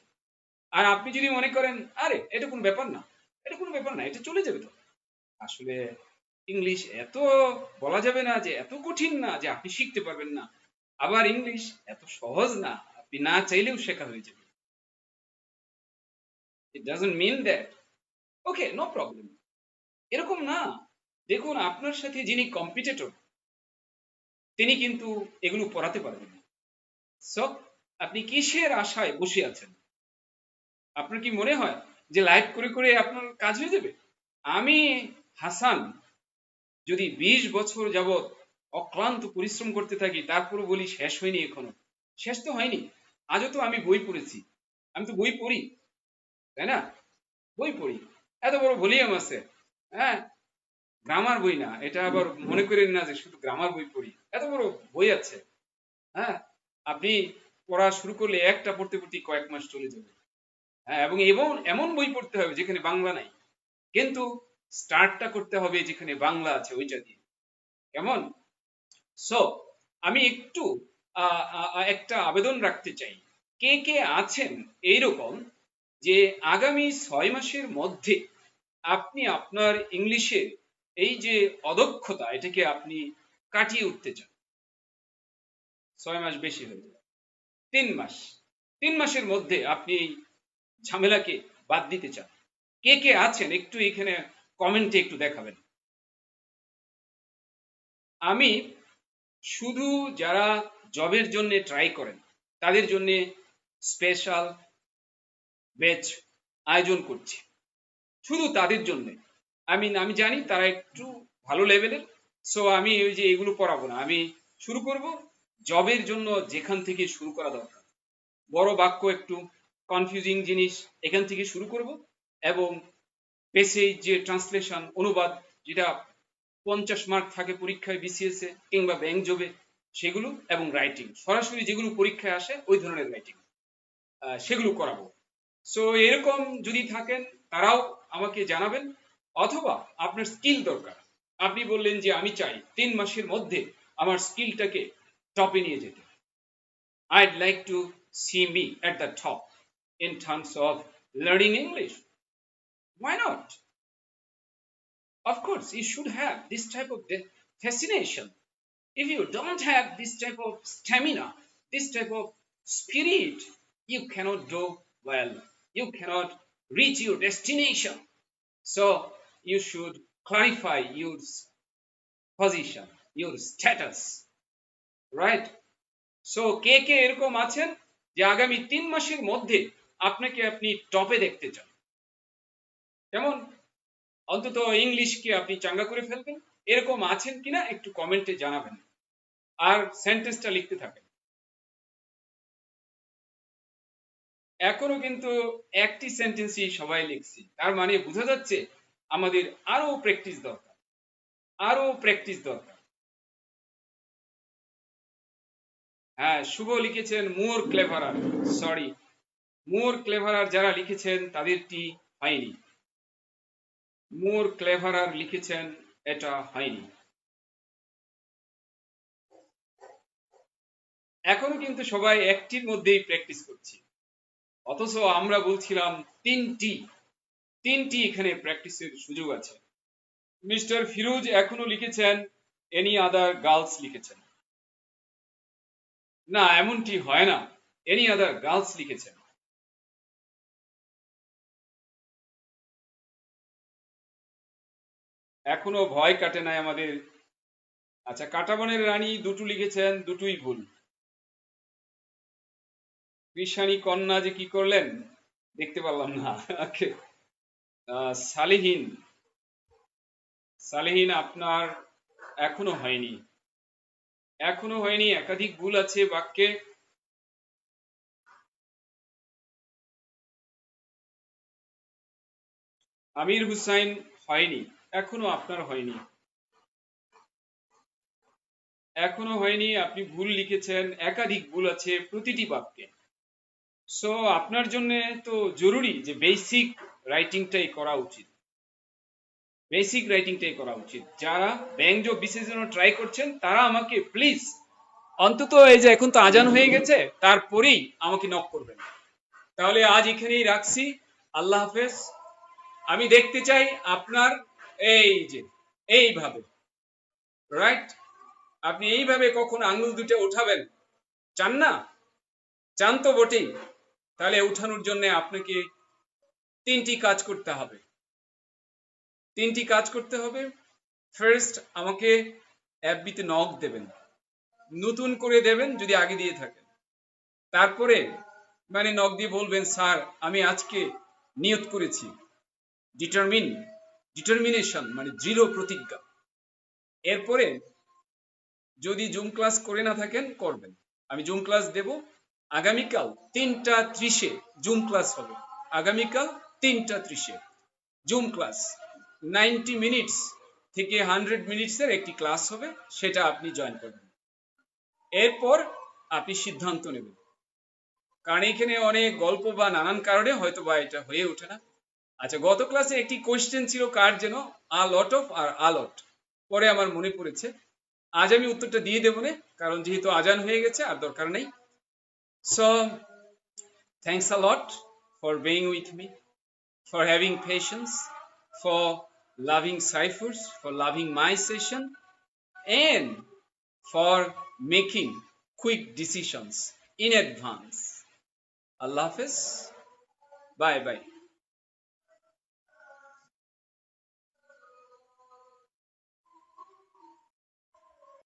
আর আপনি যদি মনে করেন আরে এটা কোনো ব্যাপার না, এটা কোনো ব্যাপার না, এটা চলে যাবে তো, আসলে ইংলিশ এত বলা যাবে না যে এত কঠিন না যে আপনি শিখতে পারবেন না, আবার ইংলিশ এত সহজ না আপনি না চাইলেও শেখা হয়ে যাবে। It doesn't mean that okay no problem, এরকম না। দেখুন, আপনার সাথে যিনি কম্পিটিটর, তিনি কিন্তু এগুলো পড়াতে পারবেন না। সো আপনি কিসের আশায় বসে আছেন? আপনার কি মনে হয় যে লাইভ করে করে আপনার কাজ হয়ে যাবে? আমি হাসান যদি 20 বছর যাবৎ অক্লান্ত পরিশ্রম করতে থাকি, তারপরও বলি শেষ হয়নি, এখনো শেষ তো হয়নি। আজও তো আমি বই পড়েছি, আমি তো বই পড়ি, তাই না? বই পড়ি, এত বড় ভলিউম আছে, হ্যাঁ, গ্রামার বই না, এটা আবার মনে করেন না যে শুধু গ্রামার বই পড়ি, এত বড় বই আছে। হ্যাঁ, আপনি পড়া শুরু করলে একটা পড়তে পড়তে কয়েক মাস চলে যাবে। হ্যাঁ, এবং এমন এমন বই পড়তে হবে যেখানে বাংলা নাই, কিন্তু স্টার্টটা করতে হবে যেখানে বাংলা আছে ওইটা দিয়ে। কেমন? সো আমি একটু একটা আবেদন রাখতে চাই, কে কে আছেন এইরকম যে আগামী 6 মাসের মধ্যে আপনি আপনার ইংলিশে এই যে অদক্ষতা, এটাকে আপনি কাটিয়ে উঠতে চান? 6 মাস বেশি হয়ে যায়, 3 মাস, 3 মাসের মধ্যে আপনি এই ঝামেলাকে বাদ দিতে চান? কে কে আছেন একটু এখানে কমেন্টে একটু দেখাবেন। আমি শুধু যারা জবের জন্য ট্রাই করেন তাদের জন্য স্পেশাল ব্যাচ আয়োজন করছি, শুধু তাদের জন্য। আমি জানি তারা একটু ভালো লেভেলের, সো আমি ওই যে এগুলো পড়াবো না, আমি শুরু করব জবের জন্য যেখান থেকে শুরু করা দরকার, বড় বাক্য একটু কনফিউজিং জিনিস এখান থেকে শুরু করব, এবং পেসেজ যে ট্রান্সলেশন অনুবাদ, যেটা 50 মার্ক থাকে পরীক্ষায় বিসিএস এ কিংবা ব্যাংক জবে, সেগুলো, এবং রাইটিং সরাসরি যেগুলো পরীক্ষায় আসে ওই ধরনের রাইটিং, সেগুলো করাবো। সো এরকম যদি থাকেন তারাও আমাকে জানাবেন, অথবা আপনার স্কিল দরকার, আপনি বললেন যে আমি চাই 3 মাসের মধ্যে আমার স্কিলটাকে টপে নিয়ে যেতে, I'd like to see me at the top in terms of learning English. Why not? Of course, you should have this type of fascination. If you don't have this type of stamina, this type of spirit, you cannot do well. You cannot reach your destination. So you should clarify your position, your status, right? So কে কে এরকম আছেন যে আগামী 3 মাসের মধ্যে আপনাকে আপনি টপে দেখতে চান? কেমন? অন্তত ইংলিশকে আপনি চাঙ্গা করে ফেলবেন, এরকম আছেন কিনা একটু কমেন্টে জানাবেন, আর সেন্টেন্সটা লিখতে থাকেন। এখনো কিন্তু একটি সেন্টেন্সই সবাই লিখছি, তার মানে বোঝা যাচ্ছে আমাদের আরো প্র্যাকটিস দরকার, আরো প্র্যাকটিস দরকার। হ্যাঁ, শুভ লিখেছেন মোর ক্লেভারার, সরি, মোর ক্লেভারার যারা লিখেছেন তাদেরটি হয়নি, মোর ক্লেভারার লিখেছেন, এটা হয়নি। এখনো কিন্তু সবাই একটির মধ্যেই প্র্যাকটিস করছি, অথচ আমরা বলছিলাম তিনটি, তিনটি এখানে প্র্যাকটিসের সুযোগ আছে। মিস্টার ফিরোজ এখনো লিখেছেন এনি আদার গার্লস লিখেছেন। না, এমনটি হয় না, এনি আদার গার্লস লিখেছেন। এখনো ভয় কাটে নাই আমাদের। আচ্ছা, কাটাবনের রানী দুটো লিখেছেন, দুটোই ভুল। কৃষাণী কন্যা যে কি করলেন দেখতে পারলাম না। ওকে, সালেহীন, সালেহীন আপনার এখনো হয়নি, এখনো হয়নি, একাধিক ভুল আছে বাক্যে। আমির হুসাইন হয়নি, এখনো আপনার হয়নি, এখনো হয়নি, আপনি ভুল লিখেছেন, একাধিক ভুল আছে প্রতিটি বাক্যে। সো আপনার জন্য তো জরুরি যে বেসিক রাইটিংটাই করা উচিত, বেসিক রাইটিংটাই করা উচিত। যারা ব্যঙ্গ বিশেষের জন্য ট্রাই করছেন তারা আমাকে প্লিজ অন্তত এই যে এখন তো আজান হয়ে গেছে তারপরেই আমাকে নক করবেন। তাহলে আজ এখানেই রাখছি, আল্লাহ হাফেজ। আমি দেখতে চাই আপনার এই যে এইভাবে, রাইট, আপনি এইভাবে কখন আঙ্গুল দুটো উঠাবেন, চান না? চান তো বটেই। তাহলে উঠানোর জন্য আপনাকে তিনটি কাজ করতে হবে, তিনটি কাজ করতে হবে। ফার্স্ট, আমাকে এফবিতে নক দেবেন, নতুন করে দেবেন যদি আগে দিয়ে থাকেন। তারপরে মানে নক দিয়ে বলবেন, স্যার আমি আজকে নিয়ত করেছি, ডিটারমিন, ডিটারমিনেশন মানে দৃঢ় প্রতিজ্ঞা। এরপরে যদি জুম ক্লাস করে না থাকেন করবেন, আমি জুম ক্লাস দেব আগামীকাল 3টা 30-এ জুম ক্লাস হবে। আগামীকাল 3টা 30-এ জুম ক্লাস, 90 মিনিটস থেকে 100 মিনিটসের একটি ক্লাস হবে, সেটা আপনি জয়েন করবেন। এরপর আপনি সিদ্ধান্ত নেবেন, কারণ এখানে অনেক গল্প বা নানান কারণে হয়তো বা এটা হয়ে ওঠে না। আচ্ছা, গত ক্লাসে একটি কোয়েশ্চেন ছিল কার যেন, আ লট অফ আর আলট, পরে আমার মনে পড়েছে, আজ আমি উত্তরটা দিয়ে দেবো না, কারণ যেহেতু আজান হয়ে গেছে আর দরকার নেই। So thanks a lot for being with me, for having patience, for loving ciphers, for loving my session, and for making quick decisions in advance. Allah Hafiz. Bye bye.